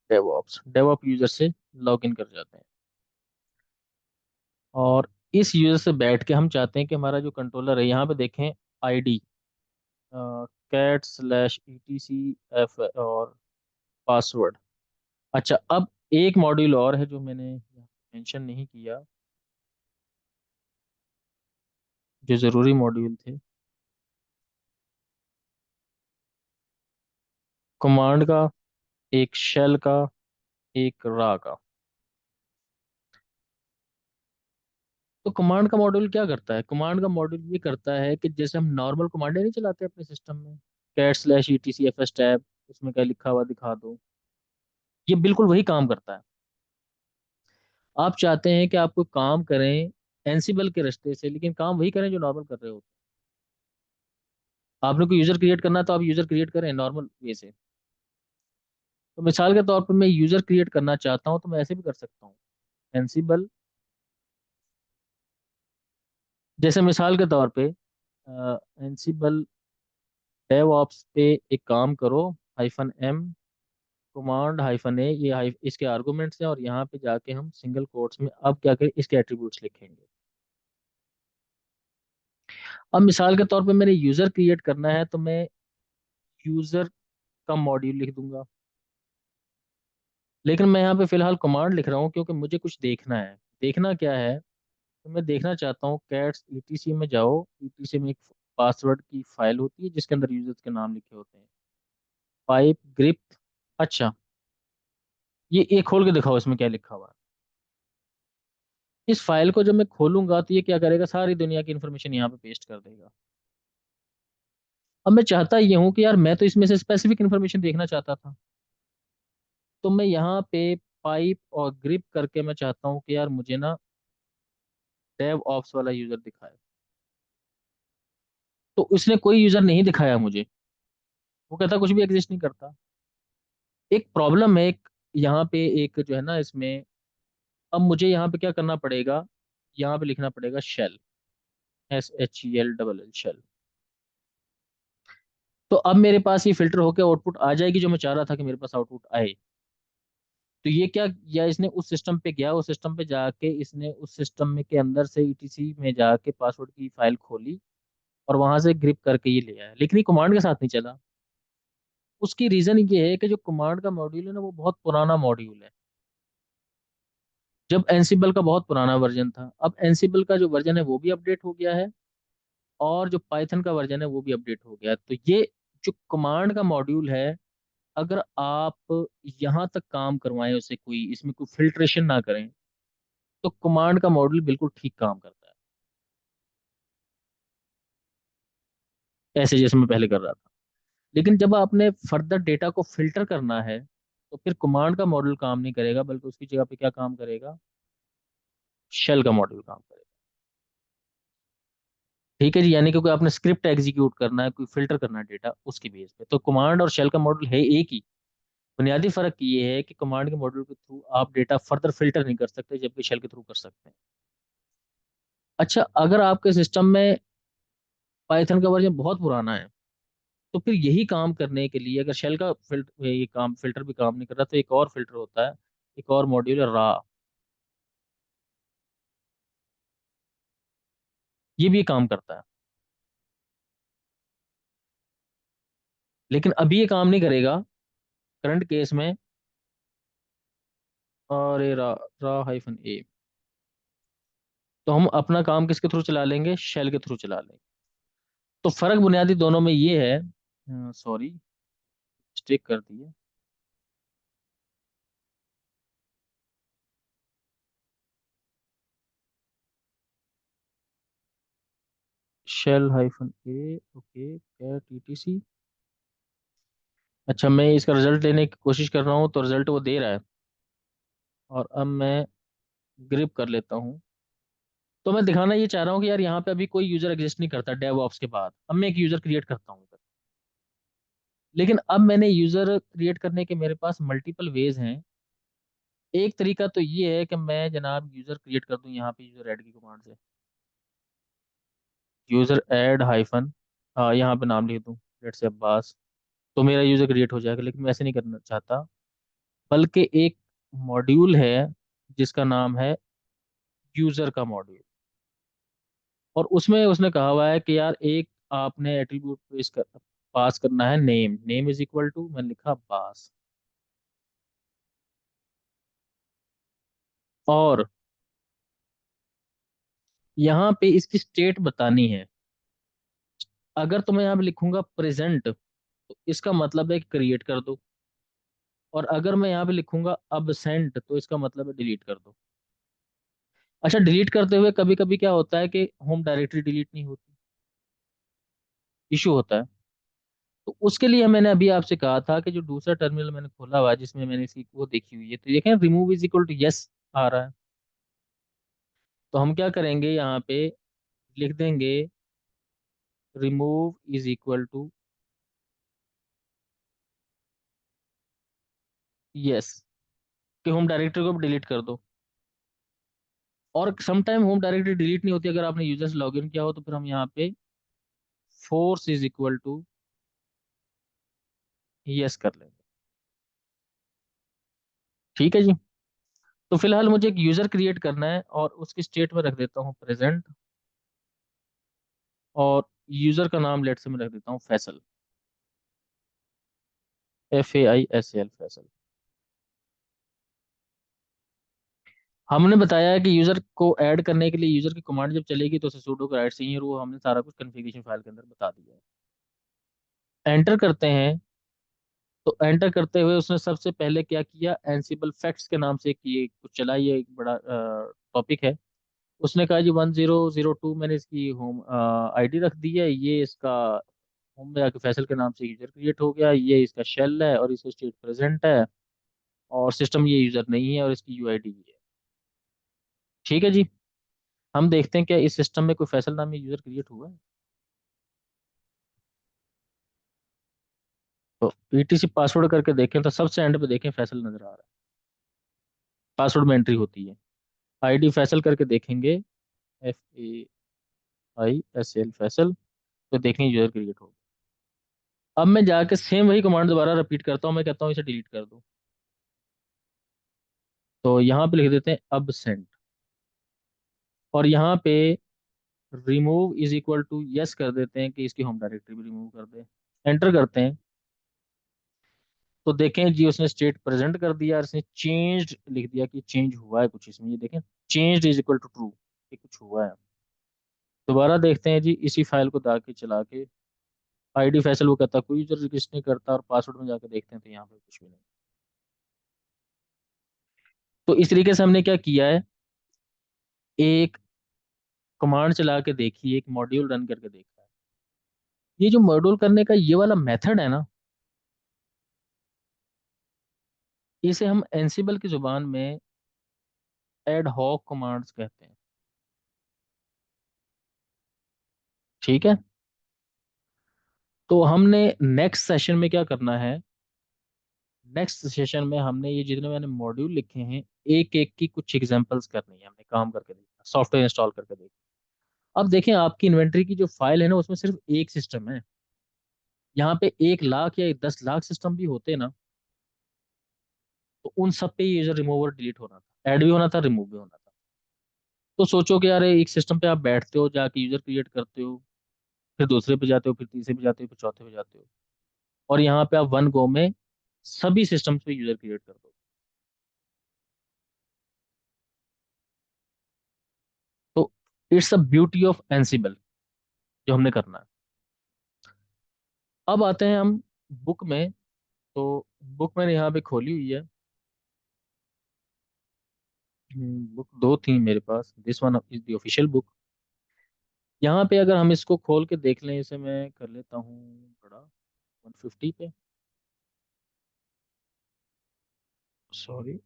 Speaker 1: डेवऑप्स डेवऑप यूजर से लॉग इन कर जाते हैं। और इस यूजर से बैठ के हम चाहते हैं कि हमारा जो कंट्रोलर है, यहाँ पे देखें ID cat/etc और पासवर्ड। अच्छा, अब एक मॉड्यूल और है जो मैंने मेंशन नहीं किया, जो ज़रूरी मॉड्यूल थे, कमांड का, एक शेल का, एक रा का। तो कमांड का मॉड्यूल क्या करता है, कमांड का मॉड्यूल ये करता है कि जैसे हम नॉर्मल कमांडें नहीं चलाते अपने सिस्टम में, cat/etc fs टैब, उसमें क्या लिखा हुआ दिखा दो, ये बिल्कुल वही काम करता है। आप चाहते हैं कि आपको काम करें एनसिबल के रास्ते से, लेकिन काम वही करें जो नॉर्मल कर रहे हो। आपने कोई यूजर क्रिएट करना है तो आप यूजर क्रिएट करें नॉर्मल वे से। तो मिसाल के तौर पर मैं यूजर क्रिएट करना चाहता हूं तो मैं ऐसे भी कर सकता हूँ, एनसिबल। जैसे मिसाल के तौर पे एनसिबल डेवऑप्स पे एक काम करो, -m कमांड हाइफन ए, ये इसके आर्गुमेंट्स हैं, और यहाँ पे जाके हम सिंगल कोट्स में अब क्या करें, इसके एट्रीब्यूट्स लिखेंगे। अब मिसाल के तौर पे मैंने यूजर क्रिएट करना है, तो मैं यूजर का मॉड्यूल लिख दूंगा। लेकिन मैं यहाँ पे फिलहाल कमांड लिख रहा हूँ क्योंकि मुझे कुछ देखना है। देखना क्या है, तो मैं देखना चाहता हूँ कैट्स ईटीसी में जाओ। ईटीसी में एक पासवर्ड की फाइल होती है जिसके अंदर यूजर्स के नाम लिखे होते हैं, पाइप ग्रिप। अच्छा, ये खोल के दिखाओ इसमें क्या लिखा हुआ है। इस फाइल को जब मैं खोलूंगा तो ये क्या करेगा, सारी दुनिया की इन्फॉर्मेशन यहाँ पे पेस्ट कर देगा। अब मैं चाहता ये हूँ कि यार मैं तो इसमें से स्पेसिफिक इन्फॉर्मेशन देखना चाहता था, तो मैं यहाँ पे पाइप और ग्रिप करके मैं चाहता हूँ कि यार मुझे ना डेव ऑप्स वाला यूजर दिखाए। तो उसने कोई यूजर नहीं दिखाया मुझे, वो कहता कुछ भी एग्जिस्ट नहीं करता। एक प्रॉब्लम है, एक यहाँ पे एक जो है ना इसमें, अब मुझे यहाँ पे क्या करना पड़ेगा, यहाँ पे लिखना पड़ेगा शेल, SHEL शेल। तो अब मेरे पास ये फिल्टर होकर आउटपुट आ जाएगी जो मैं चाह रहा था कि मेरे पास आउटपुट आए। तो ये क्या, या इसने उस सिस्टम पे गया, उस सिस्टम पे जाके इसने उस सिस्टम में के अंदर से ईटीसी में जाके पासवर्ड की फाइल खोली और वहां से ग्रिप करके ये ले आया, लेकिन ये कमांड के साथ नहीं चला। उसकी रीजन ये है कि जो कमांड का मॉड्यूल है ना, वो बहुत पुराना मॉड्यूल है। जब एनसिबल का बहुत पुराना वर्जन था, अब एनसिबल का जो वर्जन है वो भी अपडेट हो गया है, और जो पाइथन का वर्जन है वो भी अपडेट हो गया है। तो ये जो कमांड का मॉड्यूल है, अगर आप यहाँ तक काम करवाएं उसे, कोई इसमें कोई फिल्ट्रेशन ना करें, तो कमांड का मॉड्यूल बिल्कुल ठीक काम करता है, ऐसे जैसे मैं पहले कर रहा था। लेकिन जब आपने फर्दर डेटा को फिल्टर करना है, तो फिर कमांड का मॉड्यूल काम नहीं करेगा, बल्कि उसकी जगह पे क्या काम करेगा, शेल का मॉड्यूल काम करेगा। ठीक है जी, यानी कि कोई आपने स्क्रिप्ट एग्जीक्यूट करना है, कोई फिल्टर करना है डेटा, उसकी बेस पे तो कमांड और शेल का मॉड्यूल है एक ही। बुनियादी फर्क ये है कि कमांड के मॉड्यूल के थ्रू आप डेटा फर्दर फिल्टर नहीं कर सकते, जबकि शेल के थ्रू कर सकते हैं। अच्छा, अगर आपके सिस्टम में पाइथन का वर्जन बहुत पुराना है, तो फिर यही काम करने के लिए, अगर शेल का फिल्टर ये काम फिल्टर भी काम नहीं कर रहा, तो एक और फिल्टर होता है, एक और मॉड्यूल है रा। ये भी काम करता है, लेकिन अभी ये काम नहीं करेगा करंट केस में। और ये रा हाइफन ए, तो हम अपना काम किसके थ्रू चला लेंगे, शेल के थ्रू चला लेंगे। तो फर्क बुनियादी दोनों में ये है, सॉरी मिस्टेक कर दी है। शेल हाइफन ए, ओके, क्या TTC। अच्छा, मैं इसका रिजल्ट लेने की कोशिश कर रहा हूँ, तो रिजल्ट वो दे रहा है। और अब मैं ग्रिप कर लेता हूँ। तो मैं दिखाना ये चाह रहा हूँ कि यार यहाँ पे अभी कोई यूजर एग्जिस्ट नहीं करता डेवऑप्स के बाद, अब मैं एक यूजर क्रिएट करता हूँ। लेकिन अब मैंने यूजर क्रिएट करने के मेरे पास मल्टीपल वेज हैं। एक तरीका तो ये है कि मैं जनाब यूजर क्रिएट कर दूं यहाँ पे यूजर ऐड की कमांड से, यूजर ऐड हाइफन, यहाँ पे नाम लिख दूं, लेट्स से अब्बास, तो मेरा यूजर क्रिएट हो जाएगा। लेकिन मैं ऐसे नहीं करना चाहता, बल्कि एक मॉड्यूल है जिसका नाम है यूजर का मॉड्यूल, और उसमें उसने कहा हुआ है कि यार एक आपने एट्रीब्यूट पास करना है, name, name is equal to, मैंने लिखा अब्बास, और यहाँ पे इसकी स्टेट बतानी है। अगर तो मैं यहाँ पे लिखूंगा प्रेजेंट, तो इसका मतलब है क्रिएट कर दो। और अगर मैं यहाँ पे लिखूंगा अबसेंट, तो इसका मतलब है डिलीट कर दो। अच्छा, डिलीट करते हुए कभी कभी क्या होता है कि होम डायरेक्टरी डिलीट नहीं होती, इशू होता है। तो उसके लिए मैंने अभी आपसे कहा था कि जो दूसरा टर्मिनल मैंने खोला हुआ है जिसमें मैंने इसकी वो देखी हुई है, तो देखें remove is equal to yes आ रहा है। तो हम क्या करेंगे, यहाँ पे लिख देंगे remove is equal to yes, कि होम डायरेक्टरी को भी डिलीट कर दो। और समटाइम होम डायरेक्टरी डिलीट नहीं होती अगर आपने यूजर से लॉगिन किया हो, तो फिर हम यहाँ पे force is equal to yes कर लेंगे। ठीक है जी। तो फिलहाल मुझे एक यूजर क्रिएट करना है और उसकी स्टेट में रख देता हूँ प्रेजेंट, और यूजर का नाम लेट से मैं रख देता हूँ फैसल, FAISAL, फैसल। हमने बताया है कि यूजर को ऐड करने के लिए यूजर की कमांड जब चलेगी तो उसे sudo का राइट चाहिए, और वो हमने सारा कुछ कॉन्फ़िगरेशन फाइल के अंदर बता दिया है। एंटर करते हैं। तो एंटर करते हुए उसने सबसे पहले क्या किया, एनसिबल फैक्ट्स के नाम से एक ये कुछ चला, ये एक बड़ा टॉपिक है। उसने कहा जी 1002, मैंने इसकी होम आईडी रख दी है, ये इसका होम में जाके फैसल के नाम से यूजर क्रिएट हो गया, ये इसका शेल है और इसका स्टेट प्रेजेंट है, और सिस्टम ये यूजर नहीं है, और इसकी यूआईडी ये है। ठीक है जी। हम देखते हैं क्या इस सिस्टम में कोई फैसल नामी यूजर क्रिएट हुआ है। तो ETC पासवर्ड करके देखें तो सबसे एंड पे देखें फैसल नजर आ रहा है, पासवर्ड में एंट्री होती है। आईडी फैसल करके देखेंगे, FAISL फैसल, तो देखेंगे यूजर क्रिएट हो। अब मैं जाके सेम वही कमांड दोबारा रिपीट करता हूँ, मैं कहता हूँ इसे डिलीट कर दो। तो यहाँ पे लिख देते हैं अब सेंड, और यहाँ पे remove is equal to yes कर देते हैं कि इसकी होम डायरेक्टरी भी रिमूव कर दे। एंटर करते हैं। तो देखें जी उसने स्टेट प्रेजेंट कर दिया और इसने चेंज्ड लिख दिया कि चेंज हुआ है कुछ इसमें, ये देखें changed is equal to true, ये कुछ हुआ है। दोबारा देखते हैं जी इसी फाइल को दाके चला के, आईडी फैसल वो कहता कोई यूजर रजिस्टर नहीं करता, और पासवर्ड में जाके देखते हैं तो यहाँ पे कुछ भी नहीं। तो इस तरीके से हमने क्या किया है, एक कमांड चला के देखी, एक मॉड्यूल रन करके देखा है। ये जो मॉड्यूल करने का ये वाला मेथड है ना, इसे हम एंसिबल की जुबान में एड हॉक कमांड्स कहते हैं। ठीक है। तो हमने नेक्स्ट सेशन में क्या करना है, नेक्स्ट सेशन में हमने ये जितने मैंने मॉड्यूल लिखे हैं, एक एक की कुछ एग्जांपल्स करनी है, हमने काम करके देखना, सॉफ्टवेयर इंस्टॉल करके देखना। अब देखें आपकी इन्वेंट्री की जो फाइल है ना, उसमें सिर्फ एक सिस्टम है। यहाँ पे 1 लाख या 10 लाख सिस्टम भी होते ना, तो उन सब पे यूजर रिमूवर डिलीट होना था, ऐड भी होना था, रिमूव भी होना था। तो सोचो कि यार एक सिस्टम पे आप बैठते हो, जाके यूजर क्रिएट करते हो, फिर दूसरे पे जाते हो, फिर तीसरे पे जाते हो, फिर चौथे पे जाते हो, और यहाँ पे आप वन गो में सभी सिस्टम्स पे यूजर क्रिएट कर दो। तो it's a beauty of Ansible जो हमने करना है। अब आते हैं हम बुक में। तो बुक मैंने यहाँ पे खोली हुई है। बुक दो थी मेरे पास, this one is the official book. यहाँ पे अगर हम इसको खोल के देख लें, इसे मैं कर लेता हूँ बड़ा, 150 पे, सॉरी।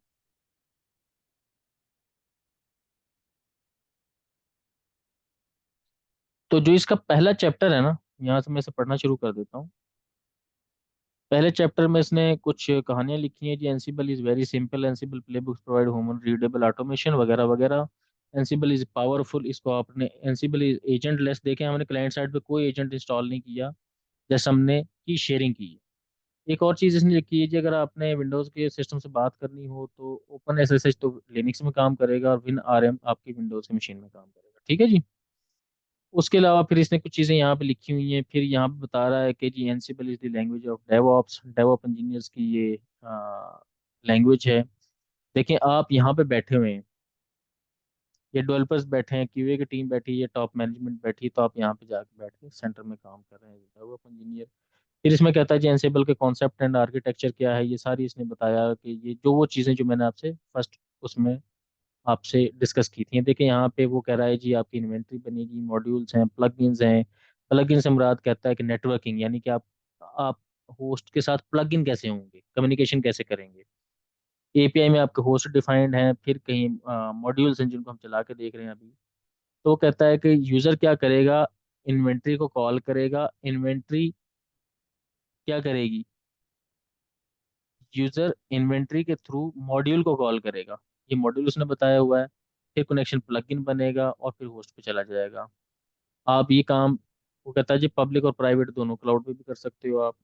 Speaker 1: तो जो इसका पहला चैप्टर है ना, यहाँ से मैं इसे पढ़ना शुरू कर देता हूँ। पहले चैप्टर में इसने कुछ कहानियां लिखी हैं जी, Ansible is very simple, Ansible playbooks provide human readable automation वगैरह वगैरह। एनसिबल इज पावरफुल, इसको आपने एनसिबल इज एजेंट लेस, देखें हमने क्लाइंट साइड पे कोई एजेंट इंस्टॉल नहीं किया, जैसे हमने की शेयरिंग की है। एक और चीज़ इसने लिखी है जी, अगर आपने विंडोज़ के सिस्टम से बात करनी हो तो ओपन एसएसएच तो लिनक्स में काम करेगा, और विन आरएम आपकी विंडोज़ की मशीन में काम करेगा। ठीक है जी। उसके अलावा फिर इसने कुछ चीज़ें यहाँ पे लिखी हुई हैं, फिर यहाँ पे बता रहा है कि जी Ansible is the language of DevOps, DevOp engineers की ये लैंग्वेज है। देखिए आप यहाँ पे बैठे हुए हैं, ये डेवलपर्स बैठे हैं, क्यूए की टीम बैठी है, टॉप मैनेजमेंट बैठी है, तो आप यहाँ पे जाके बैठ के सेंटर में काम कर रहे हैं, डेवऑप इंजीनियर। फिर इसमें कहता है जी एनसिबल के कॉन्सेप्ट एंड आर्किटेक्चर क्या है, ये सारी इसने बताया कि ये जो वो चीज़ें जो मैंने आपसे फर्स्ट उसमें आपसे डिस्कस की थी। देखिए यहाँ पे वो कह रहा है जी आपकी इन्वेंट्री बनेगी, मॉड्यूल्स हैं, प्लगइन्स हैं। प्लगइन से मुराद कहता है कि नेटवर्किंग, यानी कि आप होस्ट के साथ प्लगइन कैसे होंगे, कम्युनिकेशन कैसे करेंगे। एपीआई में आपके होस्ट डिफाइंड हैं, फिर कहीं मॉड्यूल्स हैं जिनको हम चला के देख रहे हैं अभी। तो वो कहता है कि यूजर क्या करेगा, इन्वेंट्री को कॉल करेगा, इन्वेंट्री क्या करेगी, यूजर इन्वेंट्री के थ्रू मॉड्यूल को कॉल करेगा, ये मॉड्यूल उसने बताया हुआ है। फिर कनेक्शन प्लगइन बनेगा और फिर होस्ट पे चला जाएगा। आप ये काम, वो कहता है जी पब्लिक और प्राइवेट दोनों क्लाउड पे भी कर सकते हो आप।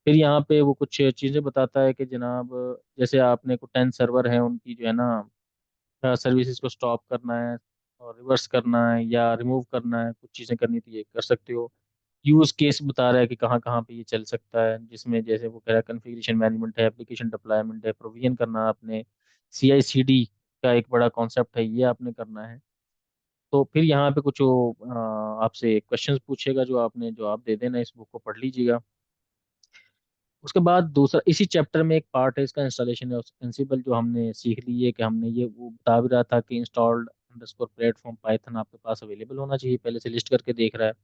Speaker 1: फिर यहाँ पे वो कुछ चीज़ें बताता है कि जनाब, जैसे आपने को 10 सर्वर है उनकी जो है ना सर्विसेज को स्टॉप करना है और रिवर्स करना है या रिमूव करना है, कुछ चीज़ें करनी तो ये कर सकते हो। यूज केस बता रहा है कि कहाँ कहाँ पे ये चल सकता है, जिसमें जैसे वो कह रहा है कॉन्फ़िगरेशन मैनेजमेंट है, एप्लीकेशन डिप्लॉयमेंट है, प्रोविजन करना आपने, CI/CD का एक बड़ा कॉन्सेप्ट है, ये आपने करना है। तो फिर यहाँ पे कुछ वो आपसे क्वेश्चंस पूछेगा जो आपने जवाब दे देना, इस बुक को पढ़ लीजिएगा। उसके बाद दूसरा इसी चैप्टर में एक पार्ट है इसका इंस्टॉलेशन है एंसिबल, जो हमने सीख ली है कि हमने ये वो बता भी रहा था कि इंस्टॉल्ड अंडरस्कोर प्लेटफॉर्म पाइथन आपके पास अवेलेबल होना चाहिए, पहले से लिस्ट करके देख रहा है।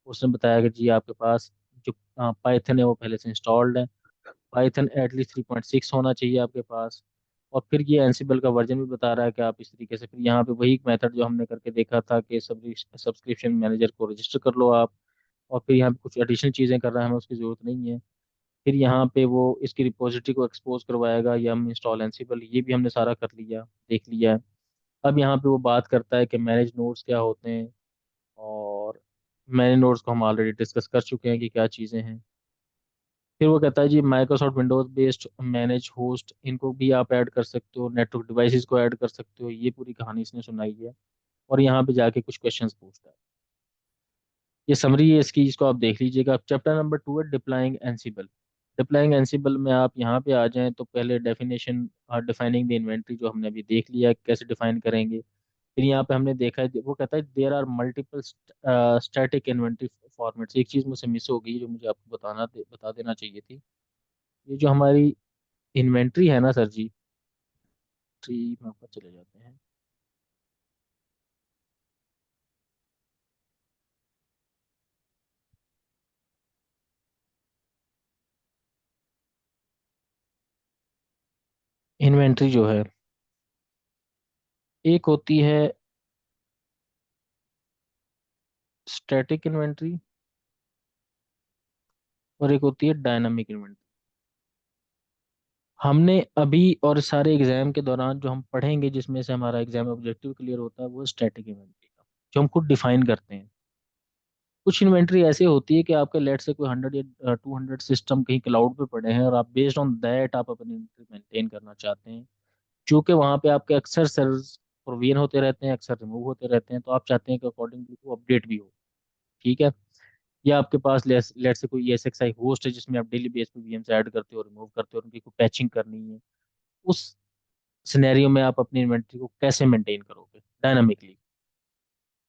Speaker 1: उसने बताया कि जी आपके पास जो पाइथन है वो पहले से इंस्टॉल्ड है, पाइथन एटलीस्ट 3.6 होना चाहिए आपके पास। और फिर ये एंसिबल का वर्जन भी बता रहा है कि आप इस तरीके से, फिर यहाँ पे वही मेथड जो हमने करके देखा था कि सब्सक्रिप्शन मैनेजर को रजिस्टर कर लो आप। और फिर यहाँ पे कुछ एडिशनल चीज़ें कर रहा है, हमें उसकी ज़रूरत नहीं है। फिर यहाँ पे वो इसकी रिपोजिटरी को एक्सपोज करवाएगा या हम इंस्टॉल एंसिबल, ये भी हमने सारा कर लिया, देख लिया है। अब यहाँ पे वो बात करता है कि मैनेज नोड्स क्या होते हैं, और मैनेज नोड्स को हम ऑलरेडी डिस्कस कर चुके हैं कि क्या चीज़ें हैं। फिर वो कहता है जी Microsoft Windows based manage host, इनको भी आप ऐड कर सकते हो, नेटवर्क डिवाइसेस को ऐड कर सकते हो, ये पूरी कहानी इसने सुनाई है। और यहाँ पे जाके कुछ क्वेश्चंस पूछता है। ये समरी है इसकी, इसको आप देख लीजिएगा। चैप्टर नंबर 2 है डिप्लॉइंग एंसिबल। डिप्लॉइंग एंसिबल में आप यहाँ पे आ जाएं तो पहले डेफिनेशन, डिफाइनिंग द इन्वेंटरी जो हमने अभी देख लिया है कैसे डिफाइन करेंगे। फिर यहाँ पे हमने देखा है, वो कहता है there are multiple static inventory formats. एक चीज़ मुझसे मिस हो गई जो मुझे आपको बता देना चाहिए थी। ये जो हमारी इन्वेंट्री है ना सर जी, ट्री में ऊपर चले जाते हैं। इन्वेंट्री जो है, एक होती है स्टैटिक इन्वेंट्री और एक होती है डायनामिक इन्वेंट्री। हमने अभी और सारे एग्जाम के दौरान जो हम पढ़ेंगे, जिसमें से हमारा एग्जाम ऑब्जेक्टिव क्लियर होता है, वो स्टैटिक इन्वेंट्री का, जो हम खुद डिफाइन करते हैं। कुछ इन्वेंट्री ऐसे होती है कि आपके लेट से कोई 100 या 200 सिस्टम कहीं क्लाउड पे पड़े हैं और आप बेस्ड ऑन दैट आप अपनी इन्वेंट्री मेंटेन करना चाहते हैं। चूंकि वहाँ पे आपके अक्सर सर्वर्स प्रोविजन होते रहते हैं, अक्सर रिमूव होते रहते हैं, तो आप चाहते हैं कि अकॉर्डिंगली वो अपडेट भी हो। ठीक है। या आपके पास लेट से कोई ESXi होस्ट है जिसमें आप डेली बेस पे VMs ऐड करते हो, रिमूव करते हो, उनकी कोई पैचिंग करनी है। उस सिनेरियो में आप अपनी इन्वेंट्री को कैसे मेंटेन करोगे डायनामिकली।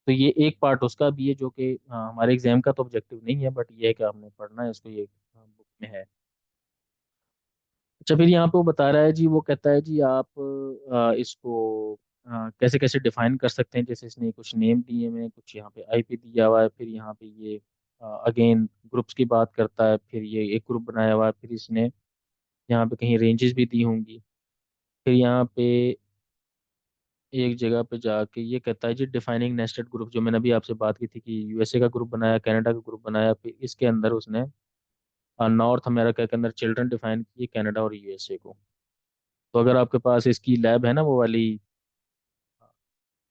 Speaker 1: तो ये एक पार्ट उसका भी है जो कि हमारे एग्जाम का तो ऑब्जेक्टिव नहीं है, बट ये है कि आपने पढ़ना है इसको, ये बुक में है। अच्छा, फिर यहाँ पे वो बता रहा है जी, वो कहता है जी आप इसको कैसे कैसे डिफाइन कर सकते हैं। जैसे इसने कुछ नेम दिए हुए हैं, कुछ यहाँ पे IP दिया हुआ है, फिर यहाँ पे ये अगेन ग्रुप्स की बात करता है, फिर ये एक ग्रुप बनाया हुआ है, फिर इसने यहाँ पे कहीं रेंजेस भी दी होंगी। फिर यहाँ पे एक जगह पे जाके ये कहता है जी डिफाइनिंग नेस्टेड ग्रुप, जो मैंने अभी आपसे बात की थी कि USA का ग्रुप बनाया, कनाडा का ग्रुप बनाया, फिर इसके अंदर उसने नॉर्थ अमेरिका के अंदर चिल्ड्रन डिफाइन किए, कनाडा और USA को। तो अगर आपके पास इसकी लैब है ना, वो वाली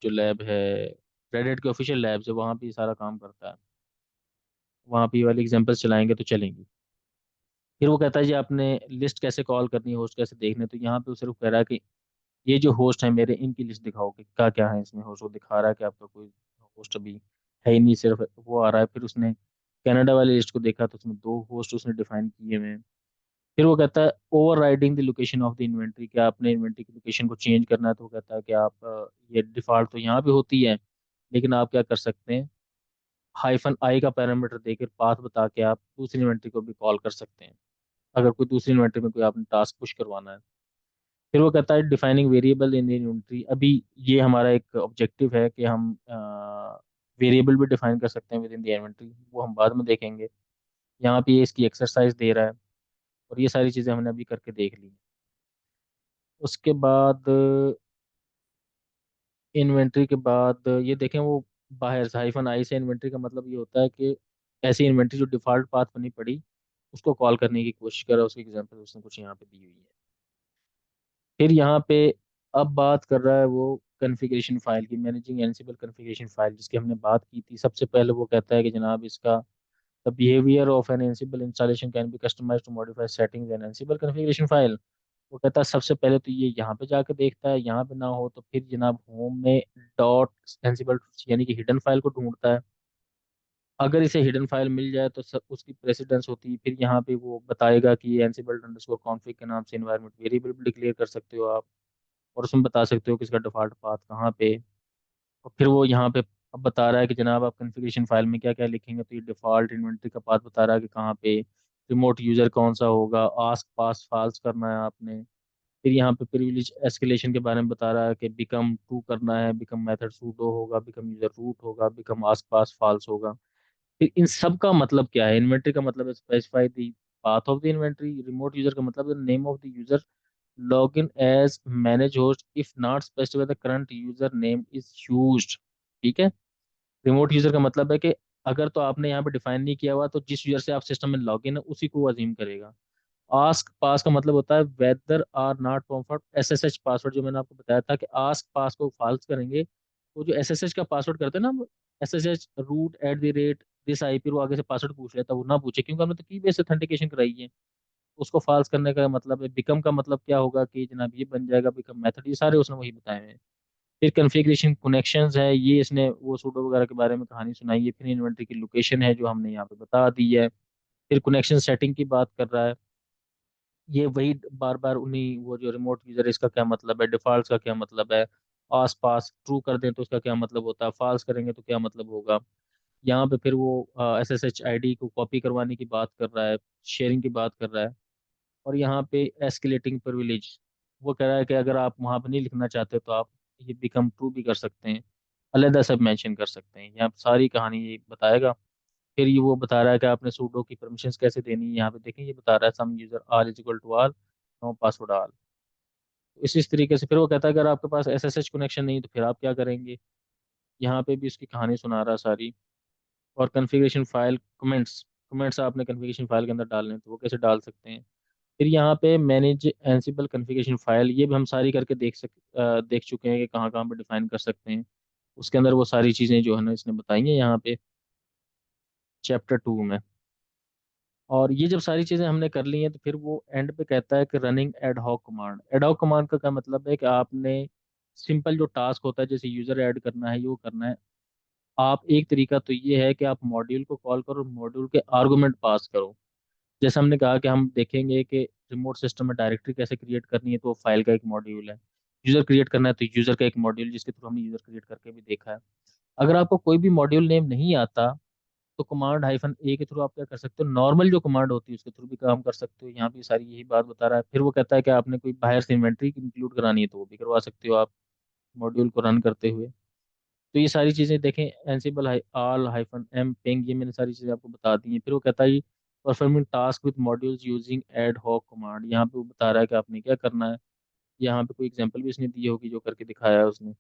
Speaker 1: जो लैब है रेडिट की ऑफिशियल लैब है, वहाँ पे ये सारा काम करता है, वहाँ पे ये वाली एग्जांपल्स चलाएंगे तो चलेंगी। फिर वो कहता है जी आपने लिस्ट कैसे कॉल करनी है, होस्ट कैसे देखने, तो यहाँ पे वो सिर्फ कह रहा है कि ये जो होस्ट है मेरे, इनकी लिस्ट दिखाओ कि क्या क्या है इसमें होस्ट। वो दिखा रहा है कि आपका कोई होस्ट अभी है ही नहीं, सिर्फ वो आ रहा है। फिर उसने कनाडा वाली लिस्ट को देखा तो उसमें 2 होस्ट उसने डिफाइन किए हुए हैं। फिर वो कहता है over riding the location of the inventory, क्या आपने इन्वेंट्री की लोकेशन को चेंज करना है, तो वो कहता है कि आप ये डिफॉल्ट तो यहाँ पे होती है, लेकिन आप क्या कर सकते हैं, -i का पैरामीटर देकर पाथ बता के आप दूसरी इन्वेंट्री को भी कॉल कर सकते हैं, अगर कोई दूसरी इन्वेंट्री में कोई आपने टास्क पुश करवाना है। फिर वो कहता है डिफाइनिंग वेरिएबल इन इन्वेंट्री, अभी ये हमारा एक ऑब्जेक्टिव है कि हम वेरिएबल भी डिफाइन कर सकते हैं विद इन द इन्वेंट्री, वो हम बाद में देखेंगे। यहाँ पे ये इसकी एक्सरसाइज दे रहा है, और ये सारी चीज़ें हमने अभी करके देख ली। उसके बाद इन्वेंट्री के बाद ये देखें, वो बाहर से -i से इन्वेंट्री का मतलब ये होता है कि ऐसी इन्वेंट्री जो डिफॉल्ट पाथ बनी पड़ी उसको कॉल करने की कोशिश करे, उसकी एग्जांपल उसने कुछ यहाँ पे दी हुई है। फिर यहाँ पे अब बात कर रहा है वो कॉन्फ़िगरेशन फाइल की, मैनेजिंग एनसिबल कॉन्फ़िगरेशन फाइल जिसकी हमने बात की थी। सबसे पहले वो कहता है कि जनाब इसका the behaviour of an Ansible installation can be customize to modify settings in Ansible configuration file. वो कहता है सबसे पहले तो ये यहाँ पे जाके देखता है, यहाँ पे ना हो तो फिर जनाब होम में डॉट एनसिबल यानी कि हिडन फाइल को ढूंढता है। अगर इसे हिडन फाइल मिल जाए तो सब उसकी प्रेसिडेंस होती है, फिर यहाँ पे वो बताएगा कि ये एनसिबल अंडरस्कोर कॉन्फिग के नाम से इन्वायरमेंट वेरिएबल भी डिक्लेयर कर सकते हो आप, और उसमें बता सकते हो कि इसका डिफॉल्ट पाथ कहाँ पे। और फिर वो यहाँ पे अब बता रहा है कि जनाब आप कॉन्फ़िगरेशन फाइल में क्या क्या लिखेंगे, तो ये डिफॉल्ट इन्वेंटरी का पाथ बता रहा है कि कहाँ पे, रिमोट यूजर कौन सा होगा, आस्क पास फाल्स करना है आपने। फिर यहाँ पे प्रिविलेज एस्केलेशन के बारे में बता रहा है कि बिकम ट्रू करना है, बिकम मेथड सूडो होगा, बिकम यूजर रूट होगा, बिकम आस्क पास फाल्स होगा। फिर इन सब का मतलब क्या है, इन्वेंटरी का मतलब है specify the path of the inventory, remote user का मतलब है name of the user, login as manage host if not specified the current user name is used। ठीक है। रिमोट यूजर का मतलब है कि अगर तो आपने यहाँ पे डिफाइन नहीं किया हुआ तो जिस यूजर से आप सिस्टम में लॉगिन है उसी को अजीम करेगा। आस्क पास का मतलब होता है whether or not comfort SSH password, जो मैंने आपको बताया था कि आस्क पास को फाल्स करेंगे तो जो एसएसएच का पासवर्ड करते हैं ना, SSH root at the rate this IP, वो आगे से पासवर्ड पूछ लेता है, वो ना पूछे क्योंकि हमने तो की बेस ऑथेंटिकेशन कराई है। उसको फाल्स करने का मतलब है। बिकम का मतलब क्या होगा कि जनाब ये बन जाएगा बिकम मेथड, ये सारे उसने वही बताए हुए हैं। फिर कॉन्फ़िगरेशन कनेक्शंस है, ये इसने वो सूडो वगैरह के बारे में कहानी सुनाई है। फिर इन्वेंटरी की लोकेशन है जो हमने यहाँ पे बता दी है। फिर कनेक्शन सेटिंग की बात कर रहा है, ये वही बार बार उन्हीं वो जो रिमोट यूजर इसका क्या मतलब है, डिफॉल्ट का क्या मतलब है, आस पास ट्रू कर दें तो उसका क्या मतलब होता है, फॉल्स करेंगे तो क्या मतलब होगा। यहाँ पे फिर वो S S H I D को कॉपी करवाने की बात कर रहा है, शेयरिंग की बात कर रहा है। और यहाँ पे एस्केलेटिंग प्रिविलेज, वो कह रहा है कि अगर आप वहाँ पे नहीं लिखना चाहते तो आप ये बिकम ट्रू भी कर सकते हैं, अलहदा सब मेंशन कर सकते हैं। यहाँ पे सारी कहानी ये बताएगा। फिर ये वो बता रहा है कि आपने सूडो की परमिशंस कैसे देनी है, यहाँ पे देखें ये बता रहा है some user R is equal to R, no password all. इस तरीके से फिर वो कहता है अगर आपके पास एसएसएच कनेक्शन नहीं तो फिर आप क्या करेंगे, यहाँ पे भी उसकी कहानी सुना रहा है सारी। और कन्फिग्रेशन फाइल कमेंट्स, कमेंट्स आपने कन्फिग्रेशन फाइल के अंदर डालने हैं तो वो कैसे डाल सकते हैं। फिर यहाँ पे मैनेज एंसिबल कॉन्फ़िगरेशन फाइल, ये भी हम सारी करके देख चुके हैं कि कहाँ कहाँ पे डिफाइन कर सकते हैं। उसके अंदर वो सारी चीज़ें जो है ना इसने बताई हैं यहाँ पे चैप्टर 2 में। और ये जब सारी चीज़ें हमने कर ली हैं तो फिर वो एंड पे कहता है कि running ad hoc command. Ad hoc command का क्या मतलब है कि आपने सिंपल जो टास्क होता है जैसे यूज़र ऐड करना है, ये करना है। आप एक तरीका तो ये है कि आप मॉड्यूल को कॉल करो, मॉड्यूल के आर्गूमेंट पास करो। जैसे हमने कहा कि हम देखेंगे कि रिमोट सिस्टम में डायरेक्टरी कैसे क्रिएट करनी है, तो वो फाइल का एक मॉड्यूल है। यूजर क्रिएट करना है तो यूजर का एक मॉड्यूल, जिसके थ्रू हमने यूजर क्रिएट करके भी देखा है। अगर आपको कोई भी मॉड्यूल नेम नहीं आता तो कमांड -A के थ्रू आप क्या कर सकते हो, नॉर्मल जो कमांड होती है उसके थ्रू भी काम कर सकते हो। यहाँ भी सारी यही बात बता रहा है। फिर वो कहता है कि आपने कोई बाहर से इन्वेंट्री इंक्लूड करानी है तो वो भी करवा सकते हो आप मॉड्यूल को रन करते हुए। तो ये सारी चीज़ें देखें, एंसिबल आल -M पिंग, ये मैंने सारी चीज़ें आपको बता दी हैं। फिर वो कहता है performing task with modules using ad hoc command, यहाँ पे वो बता रहा है कि आपने क्या करना है। यहाँ पे कोई एग्जांपल भी इसने दी होगी जो करके दिखाया है उसने।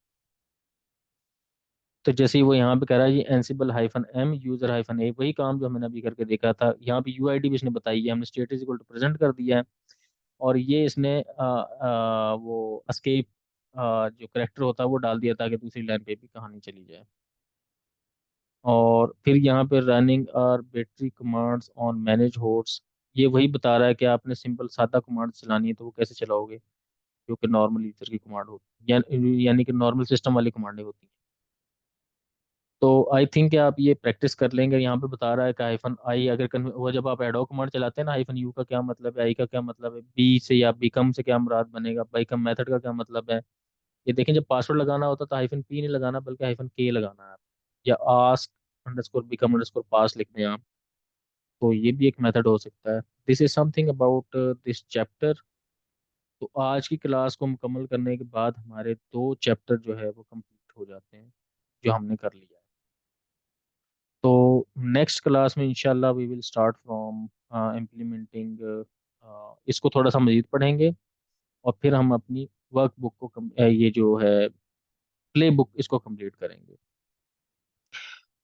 Speaker 1: तो जैसे ही वो यहाँ पे कह रहा है ये एंसिबल -M यूजर -A, वही काम जो मैंने अभी करके देखा था। यहाँ पे यूआईडी भी इसने बताई है, हमने स्टेटस इक्वल टू प्रेजेंट कर दिया है। और ये इसने वो एस्केप जो करेक्टर होता है वो डाल दिया ताकि दूसरी लाइन पे भी कहानी चली जाए। और फिर यहाँ पे रनिंग और battery commands on manage host, ये वही बता रहा है कि आपने सिंपल सादा कमांड चलानी है तो वो कैसे चलाओगे, जो कि नॉर्मल यूजर की कमांड होती है, यानी कि नॉर्मल सिस्टम वाली कमांडें होती हैं। तो आई थिंक आप ये प्रैक्टिस कर लेंगे। यहाँ पे बता रहा है कि -I अगर वो जब आप एडो कमांड चलाते हैं ना, -U का क्या मतलब है, आई का क्या मतलब है, बी से या बिकम से क्या मुराद बनेगा, बिकम मेथड का क्या मतलब है। ये देखें जब पासवर्ड लगाना होता तो -P नहीं लगाना बल्कि -K लगाना है, या आस्क अंडरस्कोर बिकम अंडरस्कोर पास लिख दें आप। तो ये भी एक मेथड हो सकता है। This is something about this chapter. तो आज की क्लास को मुकम्मल करने के बाद हमारे 2 चैप्टर जो है वो कंप्लीट हो जाते हैं जो हमने कर लिया है। तो नेक्स्ट क्लास में इंशाल्लाह we will start from implementing, इसको थोड़ा सा मज़ीद पढ़ेंगे। और फिर हम अपनी वर्क बुक को ये जो है प्ले बुक इसको कंप्लीट करेंगे।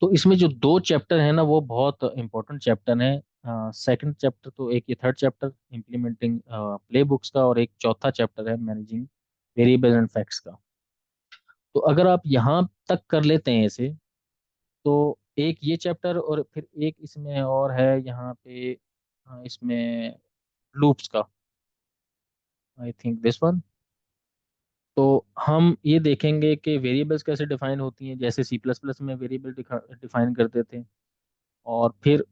Speaker 1: तो इसमें जो 2 चैप्टर है ना वो बहुत इंपॉर्टेंट चैप्टर है। सेकंड चैप्टर तो एक, ये third chapter implementing play books का, और एक चौथा चैप्टर है मैनेजिंग वेरिएबल एंड फैक्ट्स का। तो अगर आप यहाँ तक कर लेते हैं इसे तो एक ये चैप्टर और फिर एक इसमें और है यहाँ पे, इसमें लूप्स का, आई थिंक दिस वन। तो हम ये देखेंगे कि वेरिएबल्स कैसे डिफाइन होती हैं, जैसे सी प्लस प्लस में वेरिएबल डिफाइन करते थे, और फिर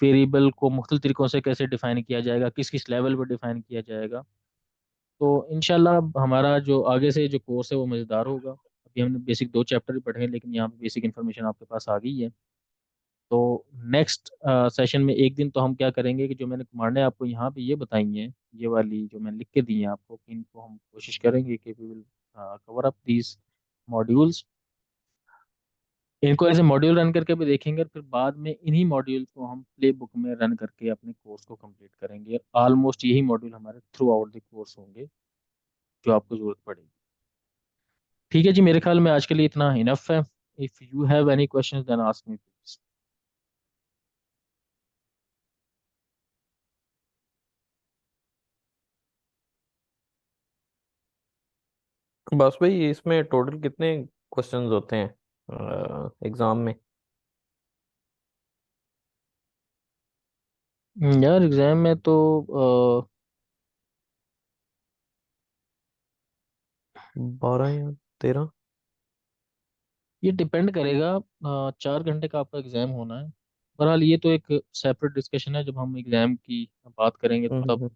Speaker 1: वेरिएबल को मुख्तलिफ तरीकों से कैसे डिफाइन किया जाएगा, किस किस लेवल पर डिफाइन किया जाएगा। तो इंशाल्लाह हमारा जो आगे से जो कोर्स है वो मज़ेदार होगा। अभी हमने बेसिक 2 चैप्टर ही पढ़े हैं, लेकिन यहाँ पे बेसिक इन्फॉर्मेशन आपके पास आ गई है। तो नेक्स्ट सेशन में एक दिन तो हम क्या करेंगे कि जो मैंने कुमार ने आपको यहाँ पे ये बताई हैं, ये वाली जो मैंने लिख के दी है आपको, कि इनको हम कोशिश करेंगे कि we will cover up these modules. इनको ऐसे मॉड्यूल रन करके भी देखेंगे, और फिर बाद में इन्हीं मॉड्यूल्स को हम प्ले बुक में रन करके अपने कोर्स को कंप्लीट करेंगे। ऑलमोस्ट यही मॉड्यूल हमारे थ्रू आउट द कोर्स होंगे जो आपको जरूरत पड़ेगी। ठीक है जी, मेरे ख्याल में आज के लिए इतना इनफ है। If you have any questions then ask me please.
Speaker 2: बस भाई, इसमें टोटल कितने क्वेश्चंस होते हैं एग्जाम में?
Speaker 1: यार एग्जाम में तो
Speaker 2: 12 या 13?
Speaker 1: ये डिपेंड करेगा, 4 घंटे का आपका एग्जाम होना है। बहरहाल ये तो एक सेपरेट डिस्कशन है, जब हम एग्जाम की बात करेंगे तो तब
Speaker 2: हम्म।